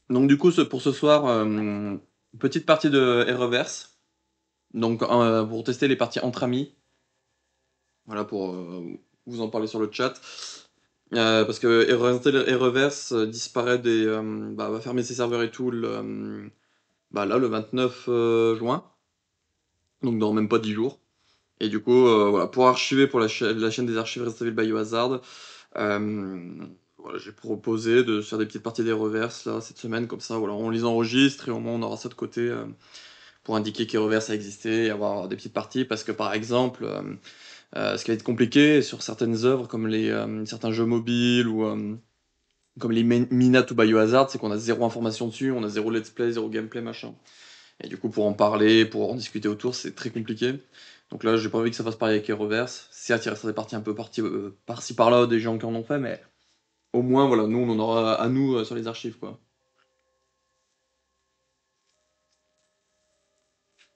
Donc du coup, pour ce soir, petite partie de Reverse. Donc pour tester les parties entre amis. Voilà, pour vous en parler sur le chat. Parce que Reverse disparaît va fermer ses serveurs et tout là, le 29 juin. Donc dans même pas 10 jours. Et du coup, voilà, pour archiver pour la chaîne des archives Resident Evil Biohazard, voilà, j'ai proposé de se faire des petites parties des reverses là cette semaine, comme ça, voilà, on les enregistre et au moins on aura ça de côté pour indiquer que reverse a existé et avoir des petites parties. Parce que par exemple, ce qui va être compliqué sur certaines œuvres comme certains jeux mobiles ou comme les Minat ou Biohazard, c'est qu'on a zéro information dessus, on a zéro let's play, zéro gameplay, machin. Et du coup, pour en parler, pour en discuter autour, c'est très compliqué. Donc là, j'ai pas envie que ça fasse pareil avec les reverse. Certes, il restera des parties un peu par-ci par-là, des gens qui en ont fait, mais au moins, voilà, nous, on en aura à nous sur les archives, quoi.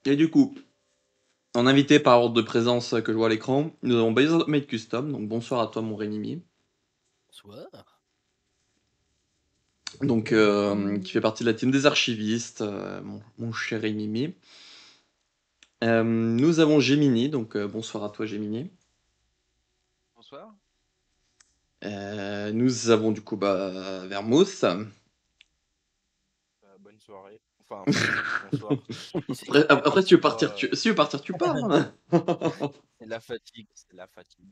Et du coup, en invité par ordre de présence que je vois à l'écran, nous avons Made Custom. Donc bonsoir à toi, mon Rénimi. Bonsoir. Donc, qui fait partie de la team des archivistes, mon cher Rénimi. Nous avons Gemini, donc bonsoir à toi, Gemini. Bonsoir. Nous avons du coup Vermouth. Bonne soirée. Enfin, bonsoir. Après, si tu veux partir, Pas, si tu veux partir, tu pars, hein. C'est la fatigue, c'est la fatigue.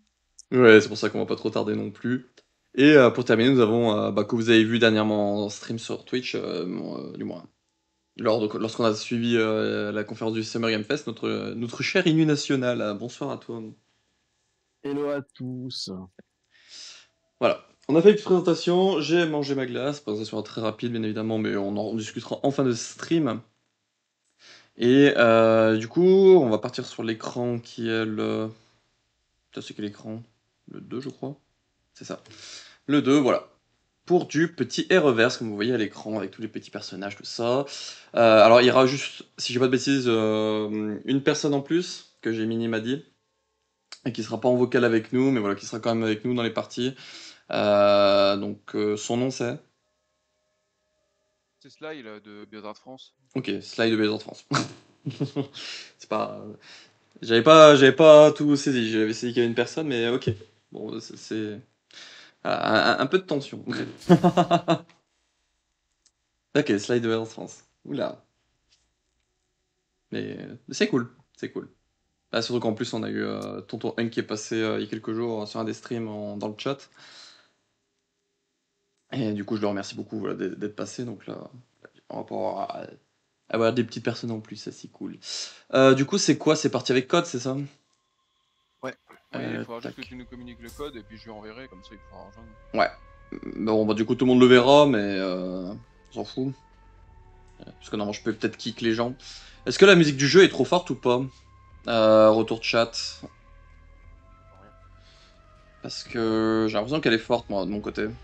Ouais, c'est pour ça qu'on va pas trop tarder non plus. Et pour terminer, nous avons, que vous avez vu dernièrement en stream sur Twitch, du moins, lorsqu'on a suivi la conférence du Summer Game Fest, notre cher Inu National. Bonsoir à toi. Hello à tous. Voilà. On a fait une petite présentation, j'ai mangé ma glace, présentation très rapide bien évidemment, mais on en discutera en fin de stream. Et du coup, on va partir sur l'écran qui est le... Putain, c'est quel écran? Le 2, je crois. C'est ça. Le 2, voilà. Pour du petit et reverse, comme vous voyez à l'écran, avec tous les petits personnages, tout ça. Alors, il y aura juste, si j'ai pas de bêtises, une personne en plus, que Gemini m'a dit, et qui sera pas en vocal avec nous, mais voilà, qui sera quand même avec nous dans les parties. Son nom c'est... C'est Sly là, de Biohazard France. Ok, Slide de Baiser France. C'est pas... J'avais pas tout saisi, j'avais saisi qu'il y avait une personne, mais ok. Bon, c'est... un peu de tension. Ok, Slide de France. Oula. Mais c'est cool, c'est cool. Ah, surtout qu'en plus, on a eu Tonton Hunk qui est passé il y a quelques jours sur un des streams dans le chat. Et du coup, je le remercie beaucoup voilà, d'être passé. Donc là, on va pouvoir avoir des petites personnes en plus, ça c'est cool. Du coup, c'est quoi? C'est parti avec code, c'est ça? Ouais. Oui, il faudra juste que Tac. tu nous communiques le code et puis je lui enverrai, comme ça il pourra rejoindre. Ouais. Bon, bah du coup, tout le monde le verra, mais on s'en fout. Parce que normalement, je peux peut-être kick les gens. Est-ce que la musique du jeu est trop forte ou pas? Retour de chat. Rien. Parce que j'ai l'impression qu'elle est forte, moi, de mon côté. Moi, je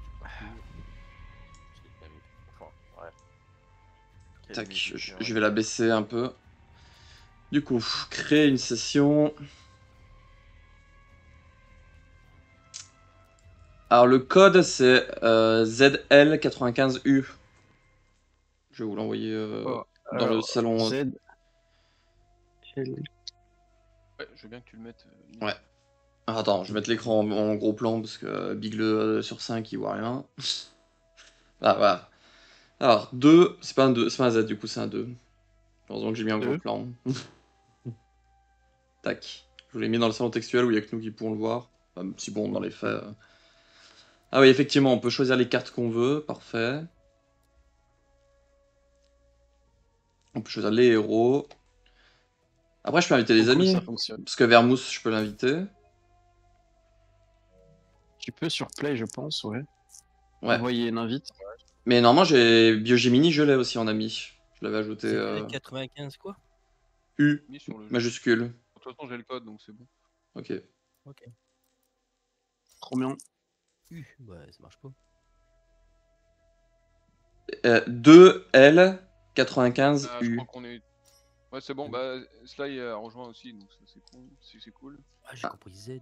dis pas cool. C'est la musique. Enfin, ouais. Quelle Tac, musique, je vais la baisser un peu. Du coup, créer une session. Alors, le code, c'est ZL95U. Je vais vous l'envoyer Oh, dans le alors, salon. Z. Ouais, je veux bien que tu le mettes. Ouais. Alors, attends, je vais mettre l'écran en gros plan parce que Big Le sur 5 il voit rien. Ah, voilà. Alors, 2, c'est pas un 2, c'est pas un Z, du coup, c'est un 2. Heureusement que j'ai mis un gros 2. plan. Tac. Je vous l'ai mis dans le salon textuel où il y a que nous qui pourrons le voir. Enfin, si bon, dans les faits. Ah oui, effectivement, on peut choisir les cartes qu'on veut. Parfait. On peut choisir les héros. Après, je peux inviter des Trop cool, amis. ça fonctionne. Parce que Vermouth, je peux l'inviter. Tu peux sur Play, je pense, ouais. Ouais. Envoyer une invite. Mais normalement, j'ai Biogemini, je l'ai aussi en ami. Je l'avais ajouté ZL95 quoi? U, Mis sur le jeu. majuscule. De toute façon, j'ai le code donc c'est bon. Ok. Ok. Trop bien. Ouais, ça marche pas. 2L95U. Je crois qu'on est. Ouais, c'est bon, bah Sly a rejoint aussi donc ça, c'est cool. C'est cool. Ah, j'ai compris Z.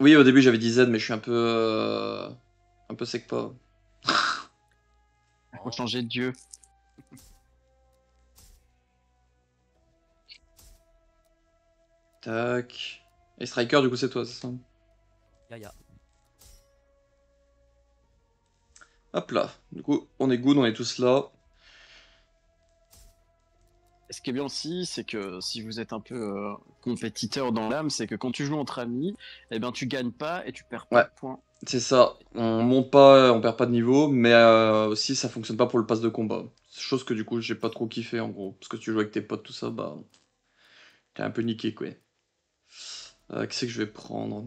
Oui, au début, j'avais dit Z, mais je suis un peu sec pas. Faut changer de dieu. Tac. Et Striker, du coup, c'est toi, c'est ça? Ya. Hop là. Du coup, on est good, on est tous là. Et ce qui est bien aussi, c'est que si vous êtes un peu compétiteur dans l'âme, c'est que quand tu joues entre amis, eh ben tu gagnes pas et tu perds pas Ouais. de points. C'est ça. On monte pas, on perd pas de niveau, mais aussi, ça fonctionne pas pour le pass de combat. Chose que, du coup, j'ai pas trop kiffé, en gros. Parce que tu joues avec tes potes, tout ça, bah... T'es un peu niqué, quoi. Qu'est-ce que je vais prendre?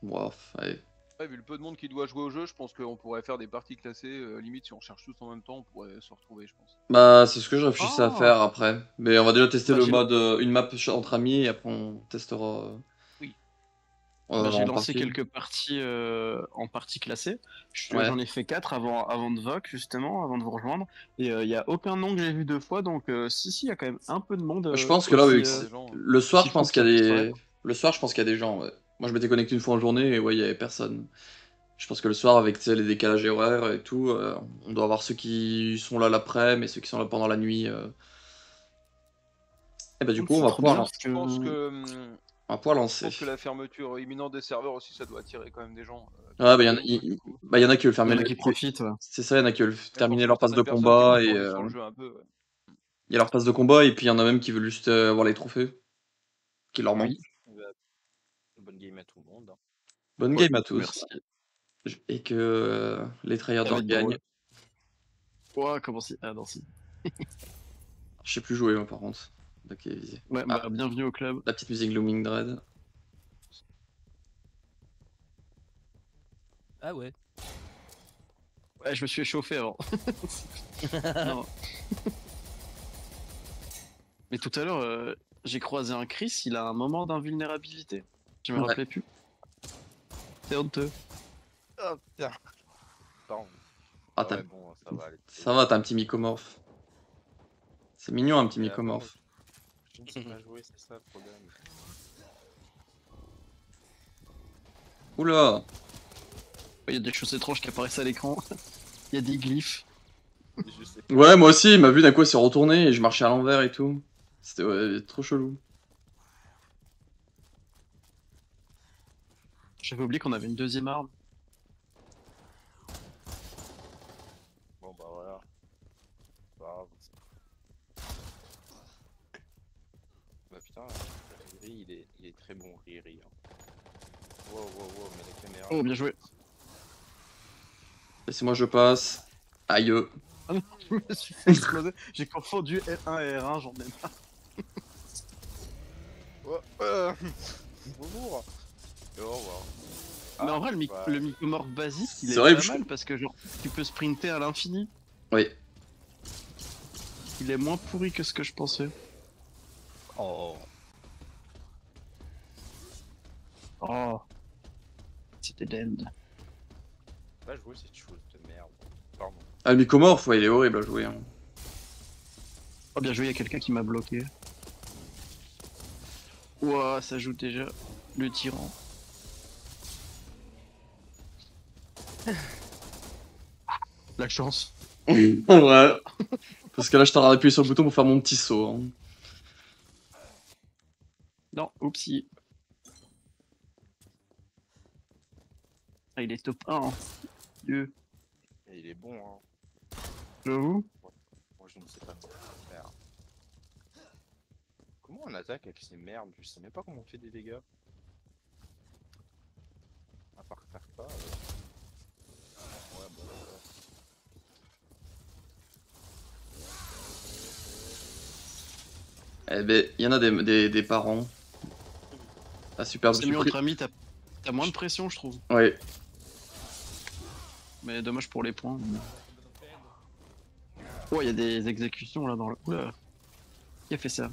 Wow, allez. Ouais, vu le peu de monde qui doit jouer au jeu, je pense qu'on pourrait faire des parties classées. Limite, si on cherche tous en même temps, on pourrait se retrouver, je pense. Bah, c'est ce que je réfléchissais à Oh. faire après. Mais on va déjà tester Bah, le j'ai- mode une map entre amis et après on testera Oui. J'ai en lancé partie. quelques parties en partie classées. Ouais. J'en ai fait 4 avant de VOC, justement, avant de vous rejoindre. Et il y a aucun nom que j'ai vu 2 fois, donc si, il y a quand même un peu de monde. Je pense que là, aussi, vu que des gens, hein. le soir, aussi je pense fou qu'il y a que ça des... Le soir, je pense qu'il y a des gens, ouais. Moi, je m'étais connecté une fois en journée et ouais, il y avait personne. Je pense que le soir, avec tu sais, les décalages horaires et tout, on doit avoir ceux qui sont là l'après, mais ceux qui sont là pendant la nuit. Et bah, du coup, C'est trop bien parce Je pense que que, on va pouvoir je lancer. pense que la fermeture imminente des serveurs aussi, ça doit attirer quand même des gens. Ah, bah, il y en a, Du coup. bah, y en a qui veulent il y fermer en a qui profitent. Ouais. C'est ça, il y en a qui veulent Ouais, je pense terminer qu'il y leur a passe de certaines personnes qui vont combat se et pencher sur le jeu un peu. Ouais. il y a leur passe de combat et puis il y en a même qui veulent juste avoir les trophées qui leur manquent. Oui. Bonne game à tout le monde. Bonne Ouais, game à tous. merci. Et que les Ça tryharders va être gagnent. drôle. Ouais, comment si. Ah non, si. Je sais plus jouer moi par contre. Ok, visé. Ouais, bah, bienvenue au club. La petite musique Looming Dread. Ah ouais. Ouais, je me suis échauffé avant. Non. Mais tout à l'heure, j'ai croisé un Chris, il a un moment d'invulnérabilité. Je me Ouais. rappelais plus. C'est honteux. Oh putain. Pardon. Ah, Ouais, t'as- bon, ça va aller. ça va, t'as un petit mycomorphe. C'est mignon un petit Mais mycomorphe. Je ne sais pas jouer, c'est ça le problème. Oula. Il y a des choses étranges qui apparaissent à l'écran. Il y a des glyphes. Je sais pas. Ouais, moi aussi, il m'a vu d'un coup, il s'est retourné et je marchais à l'envers et tout. C'était ouais, trop chelou. J'avais oublié qu'on avait une deuxième arme. Bon bah voilà. Pas grave. Bah putain, Riri, il est très bon, Riri. Hein. Wow, wow, wow, mais la caméra. Oh, bien joué. Laissez-moi, je passe. Aïe. Ah non, je me suis fait exploser. J'ai confondu R1 et R1, j'en ai marre. Oh, bonjour. Et au revoir. Mais en Ah, vrai, bah, le mycomorphe basique, il C'est est vrai, pas je- mal parce que genre, tu peux sprinter à l'infini. Oui. Il est moins pourri que ce que je pensais. Oh. Oh. C'était dead. pas jouer cette chose de merde. Pardon. Ah, le mycomorphe, ouais, il est horrible à jouer. Hein. Oh, bien joué, il y a quelqu'un qui m'a bloqué. Ouah, ça joue déjà le tyran. La chance. ouais. Parce que là, je t'aurais appuyé sur le bouton pour faire mon petit saut. Hein. Non, oupsie. Ah, il est top 1. Hein. Dieu. Et il est bon, hein. J'avoue. Moi, je ne sais pas comment faire. Comment on attaque avec ces merdes? Je sais même pas comment on fait des dégâts. À part faire pas. Ouais, bon. Eh ben, il y en a des parents. Ah, super. C'est mieux entre amis, t'as moins de pression, je trouve. Ouais. Mais dommage pour les points. Oh, il y a des exécutions là dans le. Oula. Qui a fait ça?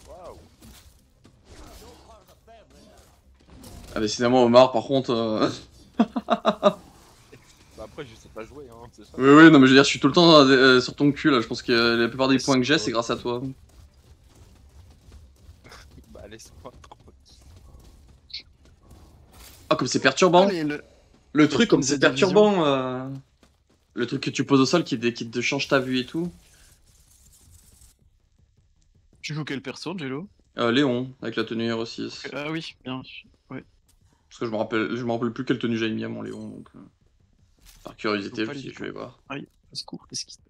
Waouh! Ah, décidément, Omar, par contre. Bah après, je sais pas jouer, hein, c'est ça. Oui, oui, non, mais je veux dire, je suis tout le temps sur ton cul là. Je pense que la plupart des points que j'ai, c'est grâce à toi. Bah laisse-moi tranquille. Ah, comme c'est perturbant. Allez, Le truc, comme Skins c'est et divisions. perturbant, le truc que tu poses au sol qui te change ta vue et tout. Tu joues quel perso, Jello? Léon, avec la tenue R6. Ah oui, bien. Ouais. Parce que je me rappelle plus quelle tenue j'avais mis à mon Léon, donc par curiosité, Faut je pas me suis dit, les je vais voir. Ah oui, secours, qu'est-ce qui se passe?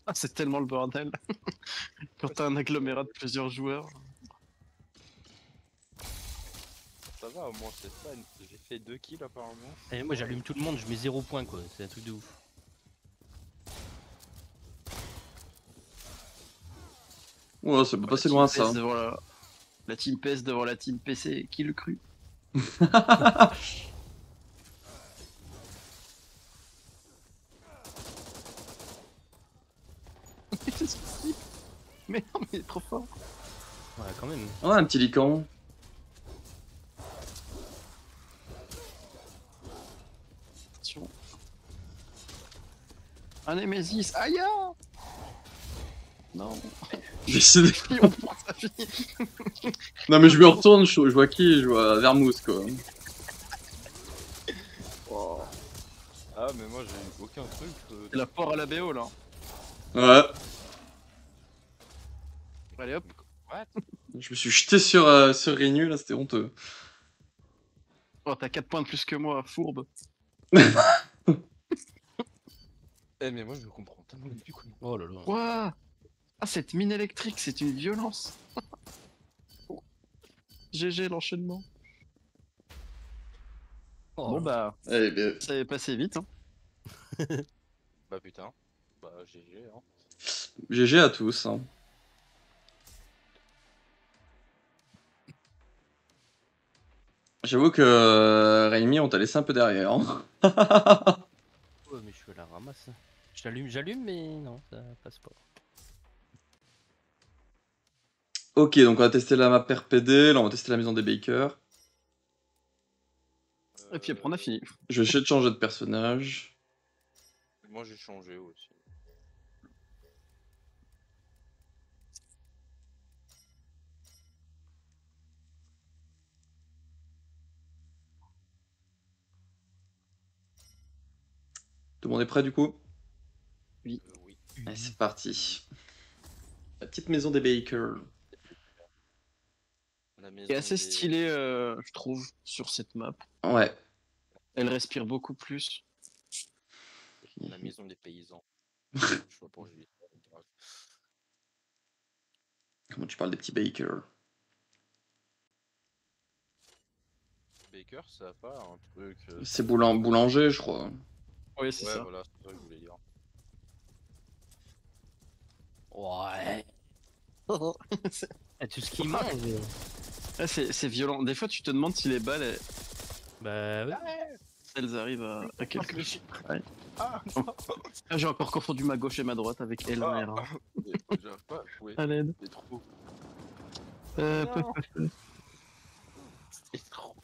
Ah, c'est tellement le bordel. Quand t'as un agglomérat de plusieurs joueurs. Ça va, au moins c'est fun. J'ai fait 2 kills apparemment. Et moi j'allume tout le monde, je mets 0 points quoi, c'est un truc de ouf. Ouais, ça peut La passer team loin PES ça. devant la team PES devant la team PC, qui le crut? Mais non, mais il est trop fort. Ouais, quand même. Ouais, un petit lican. Attention. Un Nemesis, aïe! Non, J'ai décidé. on prend sa vie. Non, mais je me retourne, je vois qui? Je vois Vermouth, quoi. Oh, Ah, mais moi j'ai eu aucun truc. c'est la porte à la BO là. Ouais. Allez hop. What? Je me suis jeté sur Renew, là, c'était honteux. Oh, t'as 4 points de plus que moi, fourbe. Eh, mais moi je comprends tellement plus quoi. Oh là là. Quoi? Ah, cette mine électrique, c'est une violence. GG l'enchaînement. Oh Bon là. bah, Eh bien, ça est passé vite. Hein. Bah putain. Bah GG hein. GG à tous. Hein. J'avoue que Rémi, on t'a laissé un peu derrière. Hein. Ouais, mais je suis à la ramasse. J'allume, mais non, ça passe pas. Ok, donc on va tester la map RPD, là on va tester la maison des Bakers. Et puis après, on a fini. Je vais essayer de changer de personnage. Moi j'ai changé aussi. Tout le monde est prêt du coup? Oui. Allez, c'est parti. La petite maison des Bakers. La maison C'est assez des- stylé, je trouve, sur cette map. Ouais. Elle respire beaucoup plus. La maison des paysans. Je vois pas Julie. Comment tu parles des petits Bakers? Baker, ça a pas un truc. C'est boulanger, je crois. Oui, c'est Ouais, ça. voilà, c'est ça que je voulais dire. Ouais. Ah, tout ce qui mange. Ah, c'est violent. Des fois, tu te demandes si les balles, Bah ouais. elles arrivent à quelque chose. Ouais. Ah, Ah, j'ai encore confondu ma gauche et ma droite avec L1 et R1. j'arrive pas à jouer. À l'aide. C'est trop. Non. C'est trop.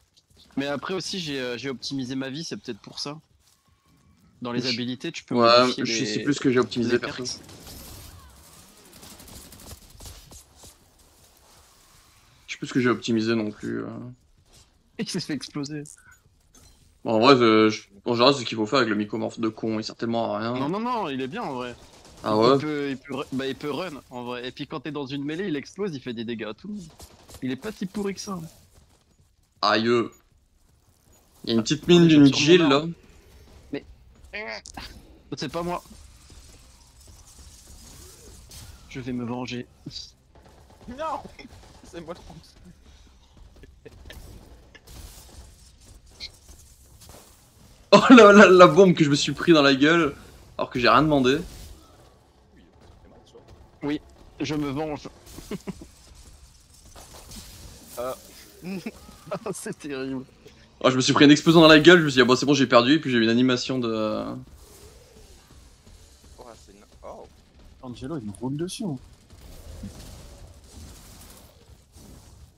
Mais après aussi, j'ai optimisé ma vie, c'est peut-être pour ça. Dans les habilités, tu peux Ouais, modifier je les... sais plus ce que j'ai optimisé les perso. perks. Je sais plus ce que j'ai optimisé non plus. Il s'est fait exploser. Bon, en vrai, en général, c'est ce qu'il faut faire avec le mycomorphe de con, il sert tellement à rien. Non, non, non, il est bien en vrai. Ah ouais? Il peut run en vrai. Et puis quand t'es dans une mêlée, il explose, il fait des dégâts à tout le monde. Il est pas si pourri que ça. Aïe. Il y a une petite mine d'une Sur mon Jill là. arme. C'est pas moi. Je vais me venger. Non. C'est moi trop. Oh la bombe que je me suis pris dans la gueule alors que j'ai rien demandé. Oui, c'est mal ça. Je me venge. Ah. C'est terrible. Oh, je me suis pris une explosion dans la gueule, je me suis dit ah, bon c'est bon j'ai perdu et puis j'ai eu une animation de... Oh, c'est. Oh. Angelo, il me roule dessus. Hein.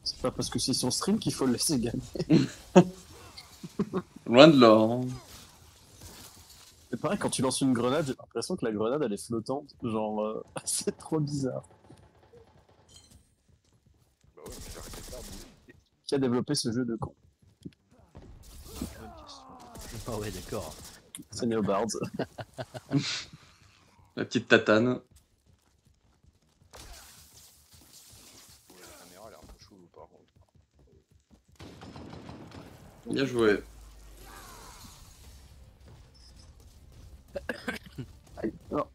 C'est pas parce que c'est son stream qu'il faut le laisser gagner. Loin de là. Hein. C'est pareil, quand tu lances une grenade, j'ai l'impression que la grenade elle est flottante. Genre, c'est trop bizarre. Qui a développé ce jeu de con? Bonne question. Ah ouais, d'accord. C'est Neobards. La petite tatane. Ouais, la caméra elle est un peu chelou par contre. Bien joué. Aïe. Non.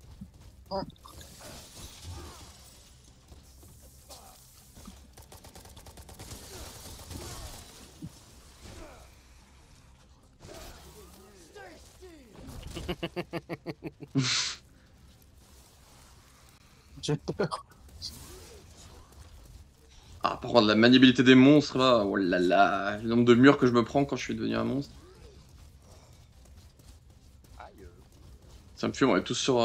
J'ai peur. Ah, par contre, la maniabilité des monstres, là, oh là là, le nombre de murs que je me prends quand je suis devenu un monstre. Aïe. Ça me fume, on est tous sur...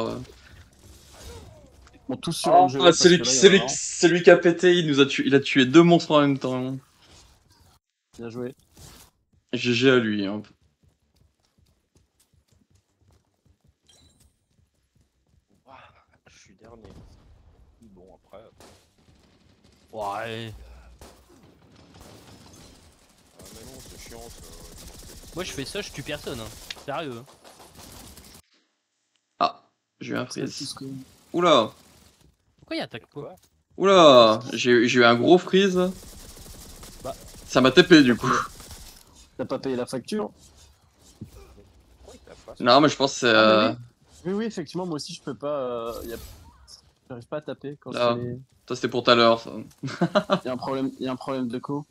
Bon, tous sur Oh, le jeu. parce que là, il y en a un. celui qui a pété, il a tué 2 monstres en même temps. Bien joué. GG à lui. Hein. Ouah, je suis dernier. Bon après. Ouais. Ah mais non, c'est chiant ça. Moi je fais ça, je tue personne. Hein. Sérieux. Hein. Ah, j'ai eu un C'est tout freeze. ce que... Oula, Pourquoi il attaque quoi? Quoi? oula, j'ai eu un gros freeze. Bah. Ça m'a TP du coup. T'as pas payé la facture? Pourquoi il tape pas? Non, mais je pense que c'est... Ah, mais oui, effectivement, moi aussi, je peux pas... J'arrive pas à taper quand Là. je fais... Ça, c'était pour tout à l'heure, ça. Il y a un problème de co.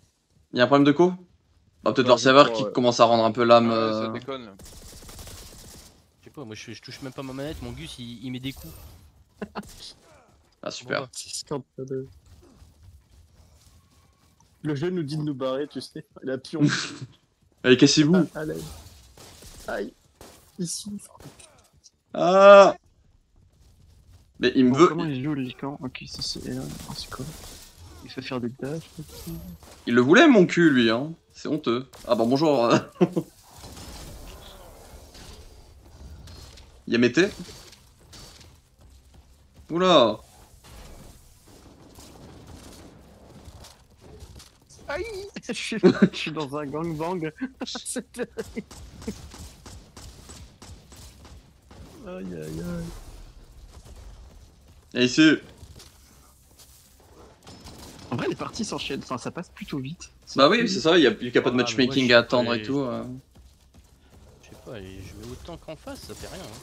Il y a un problème de co? Bah, peut-être Ouais, leur je serveur crois, qui ouais. commence à rendre un peu l'âme. Ouais, ça déconne. là. Je sais pas, moi je touche même pas ma manette, mon Gus il met des coups. Ah, super. Bon, bah. C'est scandaleux. Le jeu nous dit de nous barrer, tu sais. Il a pion. Allez, cassez-vous. À l'aide. Aïe. Il souffre. Ah. Mais il me Bon, veut... comment il joue le lican? Ok, ça c'est... Oh, c'est quoi? Il fait faire des dashs. Ok. Il le voulait, mon cul, lui, hein. C'est honteux. Ah bah bonjour. Il y a Mété. Oula. Aïe. Je suis dans un gangbang. C'est terrible. Aïe aïe aïe. Et ici. En vrai, les parties s'enchaînent. Enfin, ça passe plutôt vite. Bah oui, c'est ça, il y a pas de Ah, mais moi, matchmaking je à sais pas, attendre et je- tout. Je sais pas, je mets autant qu'en face, ça fait rien. Hein.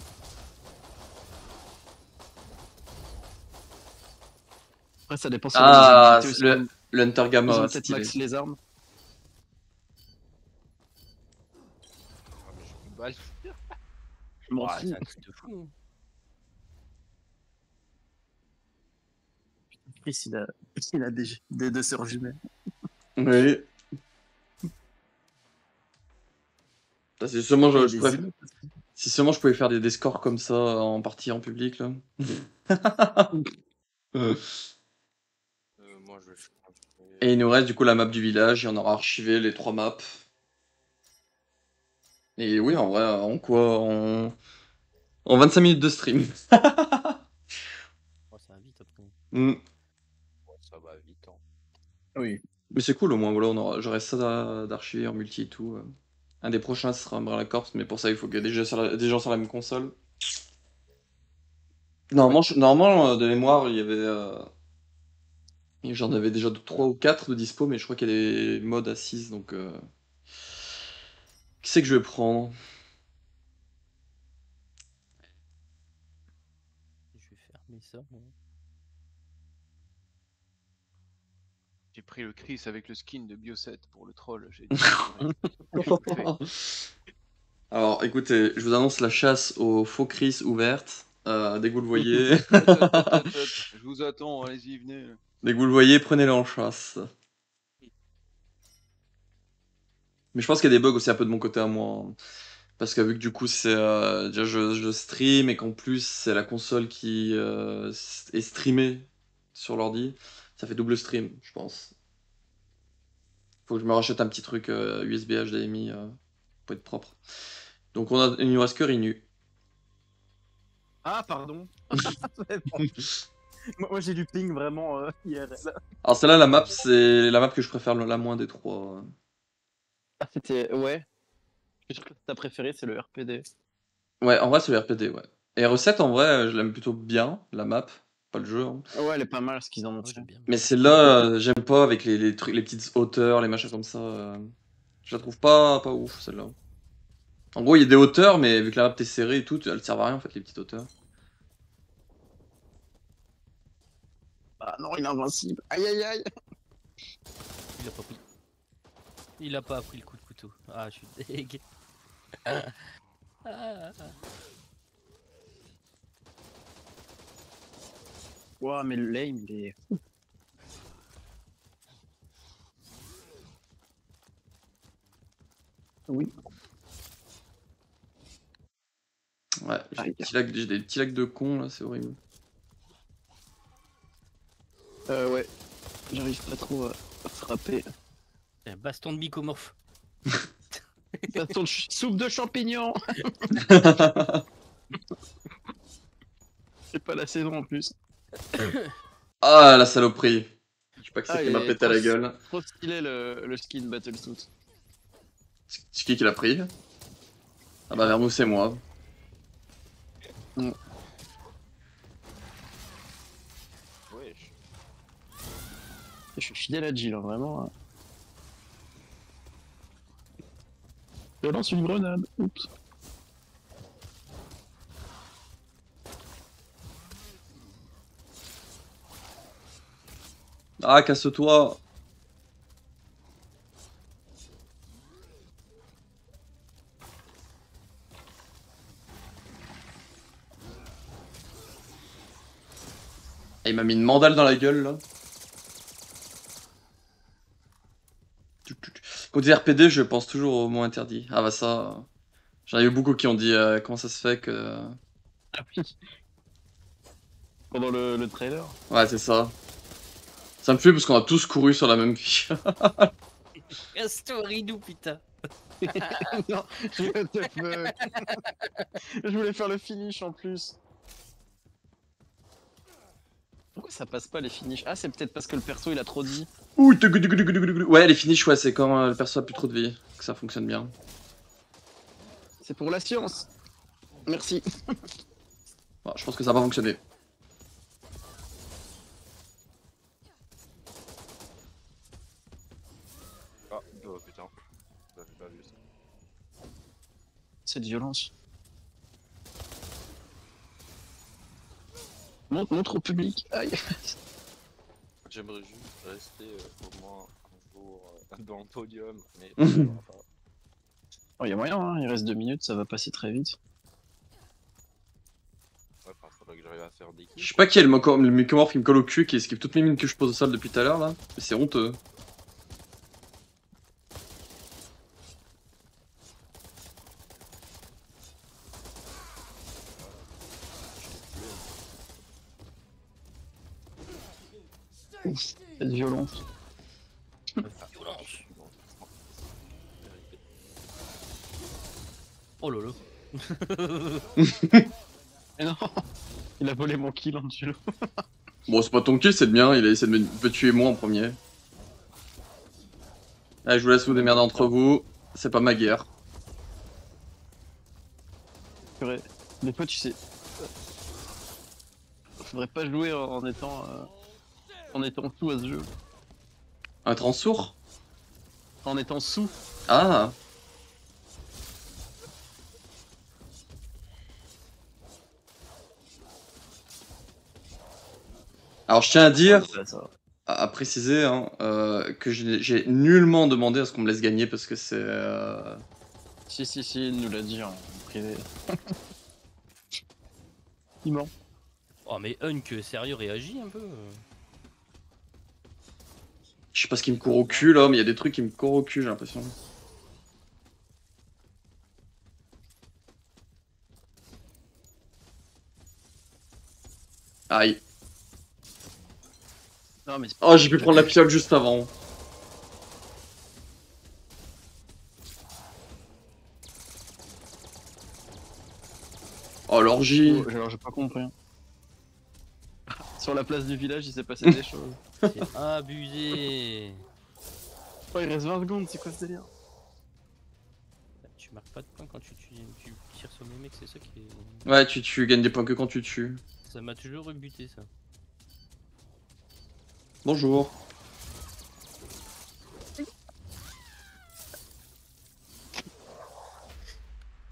Après, ça dépend sur Ah, les habilités aussi. le Hunter Ils ont Gamma, peut-être stylé. max les armes. Ah, mais j'ai plus de balles. Je m'en Ouais, fous. c'est un truc de fou. Hein. Chris, il a des deux sœurs jumelles. Oui. Putain, si seulement Il y a je des pouvais... îles. Si seulement je pouvais faire des scores comme ça en partie en public là. Moi je vais changer. Et il nous reste du coup la map du village et on aura archivé les 3 maps. Et oui, en vrai, en quoi? En 25 minutes de stream. Oh, ça va vite après. Mm. Ouais, ça va vite. Hein. Oui. Mais c'est cool au moins, voilà, j'aurai ça d'archiver en multi et tout. Un des prochains ce sera Umbrella Corps, mais pour ça il faut que des gens sur la même console. Normalement, de mémoire, il y avait. J'en avais déjà 3 ou 4 de dispo, mais je crois qu'il y a des modes à 6, donc. Qui c'est que je vais prendre? Je vais fermer ça. Moi. J'ai pris le Chris avec le skin de Bioset pour le troll. J'ai dit, purée. Alors écoutez, je vous annonce la chasse aux faux Chris ouverte. Dès que vous le voyez, Je vous attends, allez-y, venez. dès que vous le voyez, prenez-le en chasse. Mais je pense qu'il y a des bugs aussi un peu de mon côté à moi. Hein. Parce que vu que du coup c'est déjà je stream et qu'en plus c'est la console qui est streamée sur l'ordi, ça fait double stream, je pense. Faut que je me rachète un petit truc USB HDMI pour être propre. Donc il nous reste que Rinu. Ah, pardon. Moi j'ai du ping vraiment IRL. Alors celle-là, la map, c'est la map que je préfère la moins des trois. Ah, c'était. Ouais. Je suis sûr que ta préférée, c'est le RPD. Ouais, en vrai, c'est le RPD, ouais. Et recette, en vrai, je l'aime plutôt bien, la map, pas le jeu, hein. Ouais, elle est pas mal ce qu'ils en ont Moi, fait. j'aime bien. Mais celle-là, j'aime pas avec les trucs, les petites hauteurs, les machins comme ça. Je la trouve pas ouf, celle-là. En gros, il y a des hauteurs, mais vu que la map est serrée et tout, elles servent à rien, en fait, les petites hauteurs. Ah non, il est invincible. Aïe aïe aïe. Il a pas pris. Il a pas pris le coup de couteau. Ah, je suis deg. Ah, ah, ah. Ouah, mais le lame, il est. Oui. Ouais, Aïe. j'ai des petits lags de cons, là, c'est horrible. Ouais. J'arrive pas trop à frapper. Un baston de mycomorphe. Bâton de soupe de champignons. C'est pas la saison en plus. Ah, la saloperie. Je sais pas que c'est Ah, qui m'a il est pété à la gueule. Trop stylé le skin Battlesuit. C'est qui l'a pris? Ah bah, vers nous, c'est moi. Wesh. Je suis fidèle à Jill, hein, vraiment. Hein. Je lance une grenade. Oups. Ah, casse-toi. Ah, il m'a mis une mandale dans la gueule, là. Quand on dit RPD, je pense toujours au mot interdit. Ah bah ça... J'en ai eu beaucoup qui ont dit comment ça se fait que... Ah oui. Pendant le trailer. Ouais, c'est ça. Ça me fait parce qu'on a tous couru sur la même fiche. Castoridou, putain. Non, what the fuck. Je voulais faire le finish en plus. Pourquoi ça passe pas les finishes? Ah, c'est peut-être parce que le perso il a trop dit. Ouh, ouais, les finishes, ouais, c'est quand le perso a plus trop de vie que ça fonctionne bien. C'est pour la science. Merci. Bon, je pense que ça va fonctionner. Ah, oh putain. J'avais pas vu ça. Cette violence. Montre au public. Aïe. J'aimerais juste rester au moins un jour dans le podium, mais on verra pas. Oh, y a moyen, hein. Il reste 2 minutes, ça va passer très vite. Ouais, enfin, faudrait que j'arrive à faire des kills. Je sais pas qui est le mycomorphe qui me colle au cul, qui esquive toutes mes mines que je pose au sol depuis tout à l'heure, là. Mais c'est honteux. Cette violence. Violence. Oh lolo. Mais non. Il a volé mon kill en duo. Bon, c'est pas ton kill, c'est le mien. Il a essayé de me tuer moi en premier. Allez, je vous laisse vous démerder entre vous. C'est pas ma guerre. Purée. Des fois, tu sais. Faudrait pas jouer en étant sous à ce jeu. Un trans sourd? En étant sous. Ah! Alors, je tiens à dire, à préciser, hein, que j'ai nullement demandé à ce qu'on me laisse gagner parce que c'est. Si, il nous l'a dit en privé. Il ment. Oh, mais Hunk, sérieux, réagit un peu. Je sais pas ce qui me court au cul là, mais il y a des trucs qui me courent au cul, j'ai l'impression. Aïe. Non, mais Oh, j'ai pu prendre la piole juste avant. Oh, l'orgie. alors j'ai pas compris. Sur la place du village, il s'est passé des choses. C'est abusé. Oh, il reste 20 secondes, c'est quoi ce délire? Tu marques pas de points quand tu tires sur les mecs, c'est ça qui est... Ouais, tu gagnes des points que quand tu tues. Ça m'a toujours rebuté ça. Bonjour.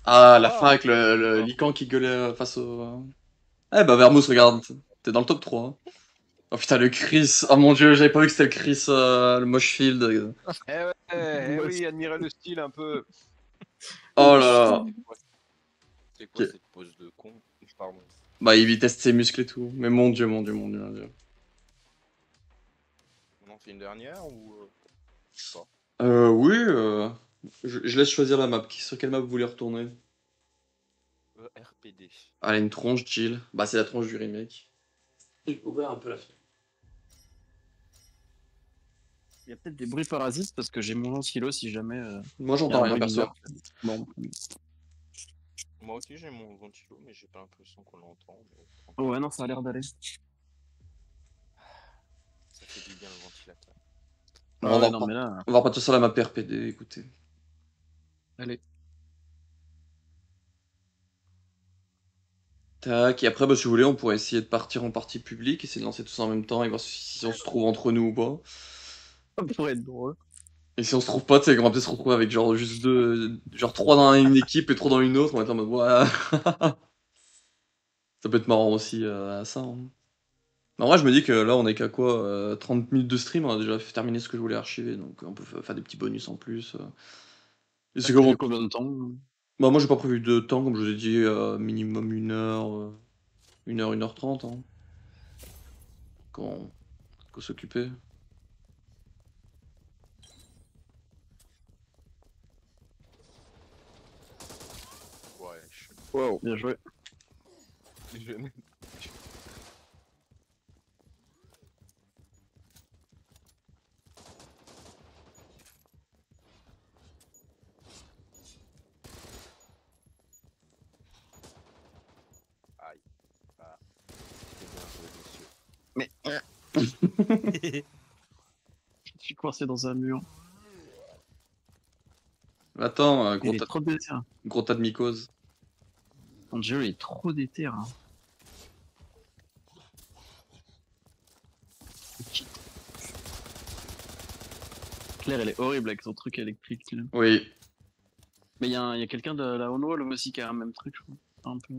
Ah, la fin avec le Lycan qui gueulait face au... Eh bah Vermouth, regarde, t'es dans le top 3. Oh putain, le Chris. Oh mon dieu, j'avais pas vu que c'était le Chris, le Moshfield. Eh ouais, eh oui, admirez le style un peu. Oh là là. C'est quoi Ok. cette pose de con? Pardon. Bah, il teste ses muscles et tout. Mais mon dieu, mon dieu, mon dieu, mon dieu. On en fait une dernière ou pas? Oui, je laisse choisir la map. Sur quelle map vous voulez retourner? RPD. Allez, une tronche, Jill. Bah, c'est la tronche du remake. Je vais ouvrir un peu la fenêtre. Il y a peut-être des bruits parasites parce que j'ai mon ventilo si jamais. Moi, Il y a j'entends un rien, bruit perso. bizarre. Bon. Moi aussi j'ai mon ventilo, mais j'ai pas l'impression qu'on l'entend. Mais... Oh ouais, non, ça a l'air d'aller. Ça fait du bien le ventilateur. Bon, Ah on, ouais, va non, mais là. on va repartir sur la map RPD, écoutez. Allez. Tac, et après, bah, si vous voulez, on pourrait essayer de partir en partie publique, essayer de lancer tout ça en même temps et voir si on se trouve entre nous ou pas. Ça pourrait être drôle. Et si on se trouve pas, tu sais, on va peut-être se retrouver avec genre juste deux, genre trois dans une équipe et trois dans une autre, on va être en mode, ouais. Ça peut être marrant aussi, ça. Hein. En vrai, je me dis que là, on est qu'à quoi 30 minutes de stream, on a déjà terminé ce que je voulais archiver, donc on peut faire des petits bonus en plus. Et c'est Ça comment... fait combien de temps? Bah, moi, j'ai pas prévu de temps, comme je vous ai dit, minimum 1 heure 30, hein, quand s'occuper. Ouais, Wow, bien joué. je... Aïe. Ah. C'est bien joué, monsieur. Mais. Je suis coincé dans un mur. Attends, Il est trop déter. gros tas de mycoses. Angelo il est trop déter. Hein. Claire, elle est horrible avec son truc électrique. Là. Oui. Mais il y a quelqu'un de la on-wall aussi qui a un même truc, je crois. Un peu.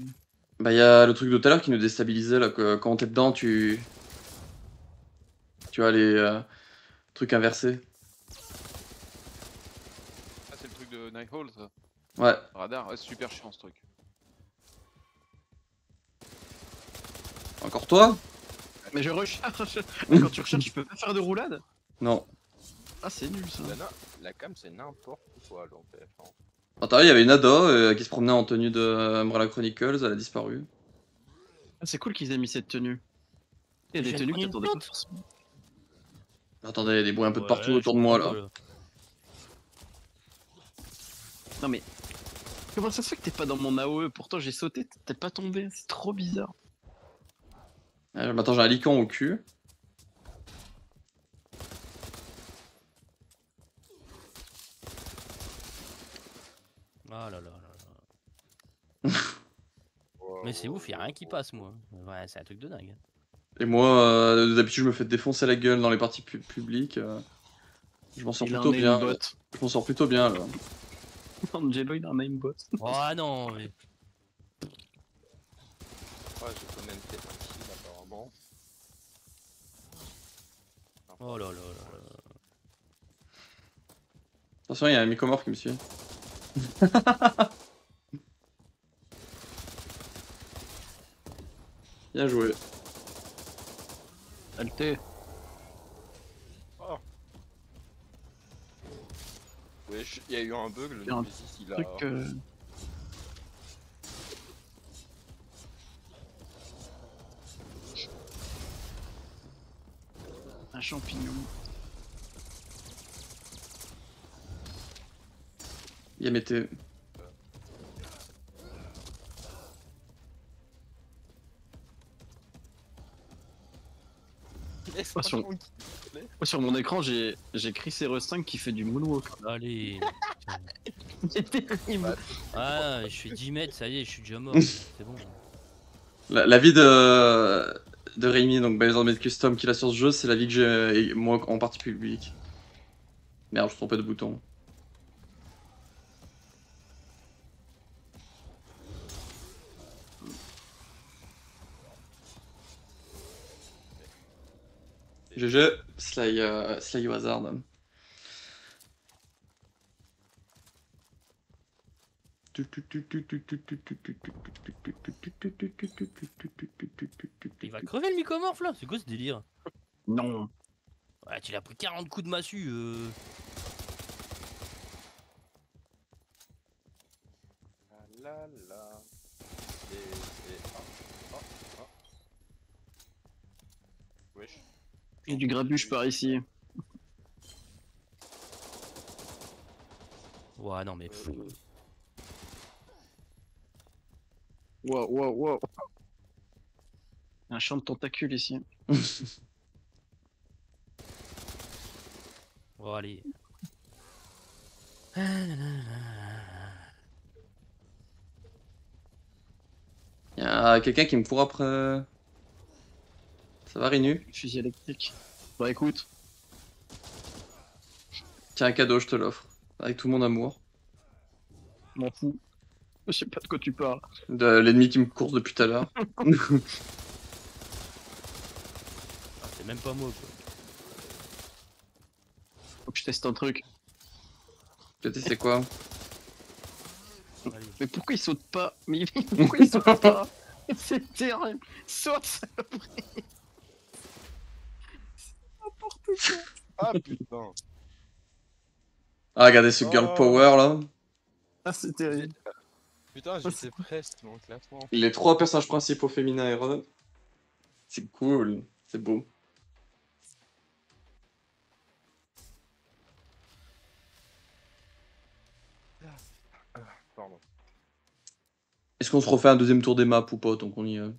Bah, y a le truc de tout à l'heure qui nous déstabilisait, là, que quand t'es dedans, tu as les trucs inversés. Ah, c'est le truc de Nighthall, ça. Ouais. Radar, ouais, c'est super chiant ce truc. Encore toi? Mais je recharge. Quand tu recharges, tu peux pas faire de roulade? Non. Ah, c'est nul ça. La cam c'est n'importe quoi dans TF1. Attends, il y avait une Ada qui se promenait en tenue de Umbrella Chronicles, elle a disparu. Ah, c'est cool qu'ils aient mis cette tenue. Il y a des J'ai tenues pris que une t'attendais pas plante. forcément. Attendez, il y a des bruits un peu de partout Ouais, autour de moi là. Non mais. Comment ça se fait que t'es pas dans mon AOE? Pourtant j'ai sauté, t'es pas tombé, c'est trop bizarre. Maintenant j'ai un lican au cul. Ah là là là là. Mais c'est ouf, y'a rien qui passe moi. Ouais, c'est un truc de dingue. Et moi, d'habitude, je me fais défoncer la gueule dans les parties publiques. Je m'en sors Il a plutôt un bien. aimbot. Je m'en sors plutôt bien là. Angelo il a un aimbot. Oh non, mais. Ouais, je peux même peut-être un kill apparemment. Oh là là là là. Attention, il y a un mycomore qui me suit. Bien joué. Alté. Wesh, il y a eu un bug, le Il y a un Nemesis il a. Truc. Un champignon. Yamete. Laisse-moi Sur- tranquille. Moi, sur mon écran, j'ai Chris R5 qui fait du moonwalk. Allez. C'est terrible. Ah, je fais 10 mètres, ça y est, je suis déjà mort. C'est bon. La vie de Rémi, donc Biohazard Made Custom, qu'il a sur ce jeu, c'est la vie que j'ai moi en partie publique. Merde, je me suis trompé de bouton. GG, Sly Hazard. Il va crever le mycomorphe là, c'est quoi ce délire? Non. Ouais, tu l'as pris 40 coups de massue. Ah là là. Ah. Wesh. Il y a du grabuge par ici. Ouais, non mais. Wow. Un champ de tentacules ici. Oh, allez. Y'a quelqu'un qui me court après. Ça va, Rinu? Fusil électrique. Bah écoute, Tiens, un cadeau, je te l'offre. Avec tout mon amour. m'en fous. Je sais pas de quoi tu parles. De l'ennemi qui me court depuis tout à l'heure. Ah, c'est même pas moi quoi. Faut que je teste un truc. Peut-être c'est quoi? Allez. Mais pourquoi il saute pas? Mais pourquoi il saute pas? C'est terrible. Saute, saloperie. C'est n'importe quoi. Ah putain. Ah, regardez ce girl Oh. power là. Ah, c'est terrible. Putain, j'étais presque dans le classement. Les 3 personnages principaux féminins héros. C'est cool. C'est beau. Pardon. Est-ce qu'on se refait un deuxième tour des maps ou pas tant qu'on y est? Ou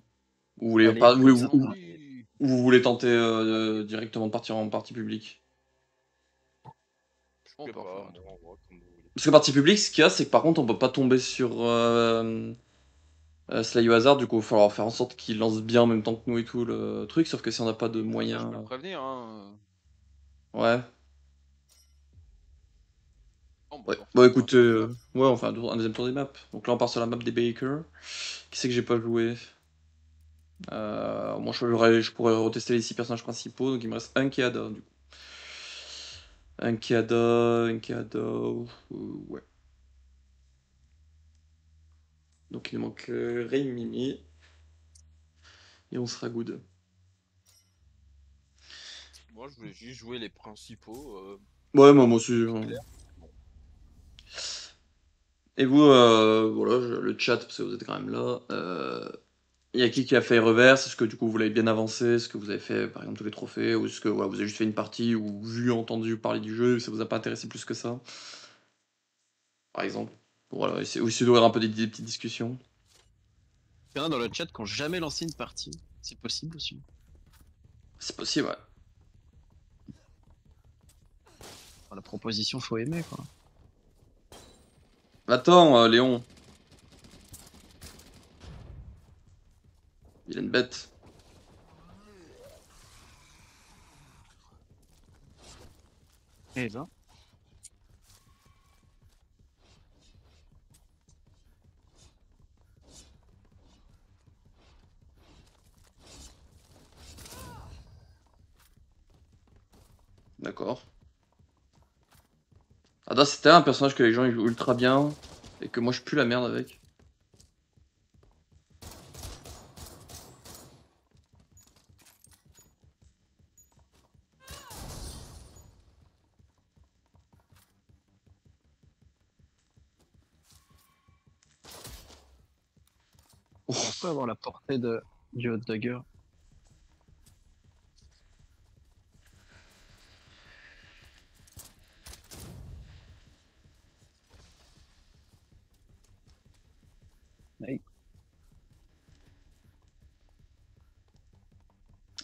vous voulez, Allez, pas- comme ça, ou- Oui. ou vous voulez tenter directement de partir en partie publique? On Je peut sais pas, refaire un tour. moi, on voit comme vous voulez. Parce que partie publique, ce qu'il y a, c'est que par contre, on peut pas tomber sur Sly Hazard, du coup, il va falloir faire en sorte qu'il lance bien en même temps que nous et tout le truc, sauf que si on n'a pas de Je moyens. peux le prévenir, hein. Ouais. Bon, bah, Ouais. on refait Bon, un écoute, tour des maps. ouais, on fait un deuxième tour des maps. Donc là, on part sur la map des Bakers. Qui c'est que j'ai pas joué? Moi, je pourrais retester les 6 personnages principaux, donc il me reste un Kiada, du coup. Un Kiada, ouais. Donc il nous manque Rey Mimi. Et on sera good. Moi, je voulais juste jouer les principaux. Ouais, moi aussi. Hein. Et vous, voilà, le chat, parce que vous êtes quand même là. Il y a qui a fait reverse? Est-ce que du coup vous l'avez bien avancé? Est-ce que vous avez fait par exemple tous les trophées? Ou est-ce que ouais, vous avez juste fait une partie ou vu, entendu parler du jeu et ça vous a pas intéressé plus que ça? Par exemple. Voilà, essayer d'ouvrir un peu des petites discussions. Il y en a dans le chat qui ont jamais lancé une partie. C'est possible aussi. C'est possible, ouais. Enfin, la proposition, faut aimer quoi. Attends, Léon. Il a une bête. Eh ben. D'accord. Ada, c'était un personnage que les gens ils jouent ultra bien et que moi je pue la merde avec. On peut avoir la portée du hot dagger.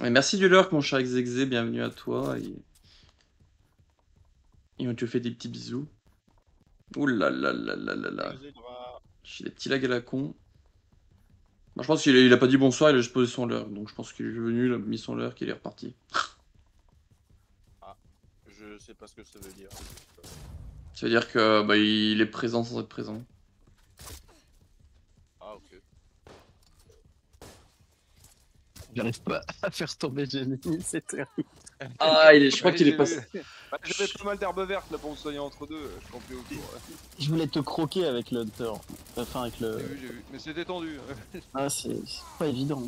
Et merci du lurk, mon cher Exexé, bienvenue à toi. Et on te fait des petits bisous. Ouh là là là là là là. J'ai des petits lags à la con. Bah, je pense qu'il a pas dit bonsoir, il a juste posé son lurk. Donc je pense qu'il est venu, il a mis son lurk et il est reparti. Je sais pas ce que ça veut dire. Ça veut dire que bah, il est présent sans être présent. Ah, ok. J'arrive pas à faire tomber Jenny, c'est terrible. Ah, je crois qu'il est passé. Bah, j'avais pas mal d'herbe verte là pour me soigner entre deux, je campais autour. Je voulais te croquer avec le Hunter. Enfin, avec le. J'ai vu, mais c'était tendu. Ah, c'est pas évident.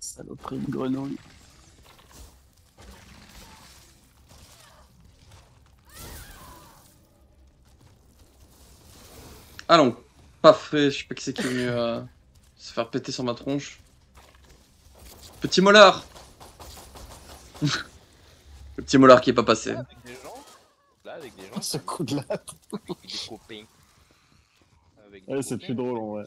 Saloperie de grenouille. Allons, paf, je sais pas qui c'est qui est venu se faire péter sur ma tronche. Petit molar. Le petit molar qui est pas passé. Là, avec des gens. Là, avec des gens. Ce coup de latte. Avec des copains. Avec des Ouais, c'est copains. plus drôle en vrai.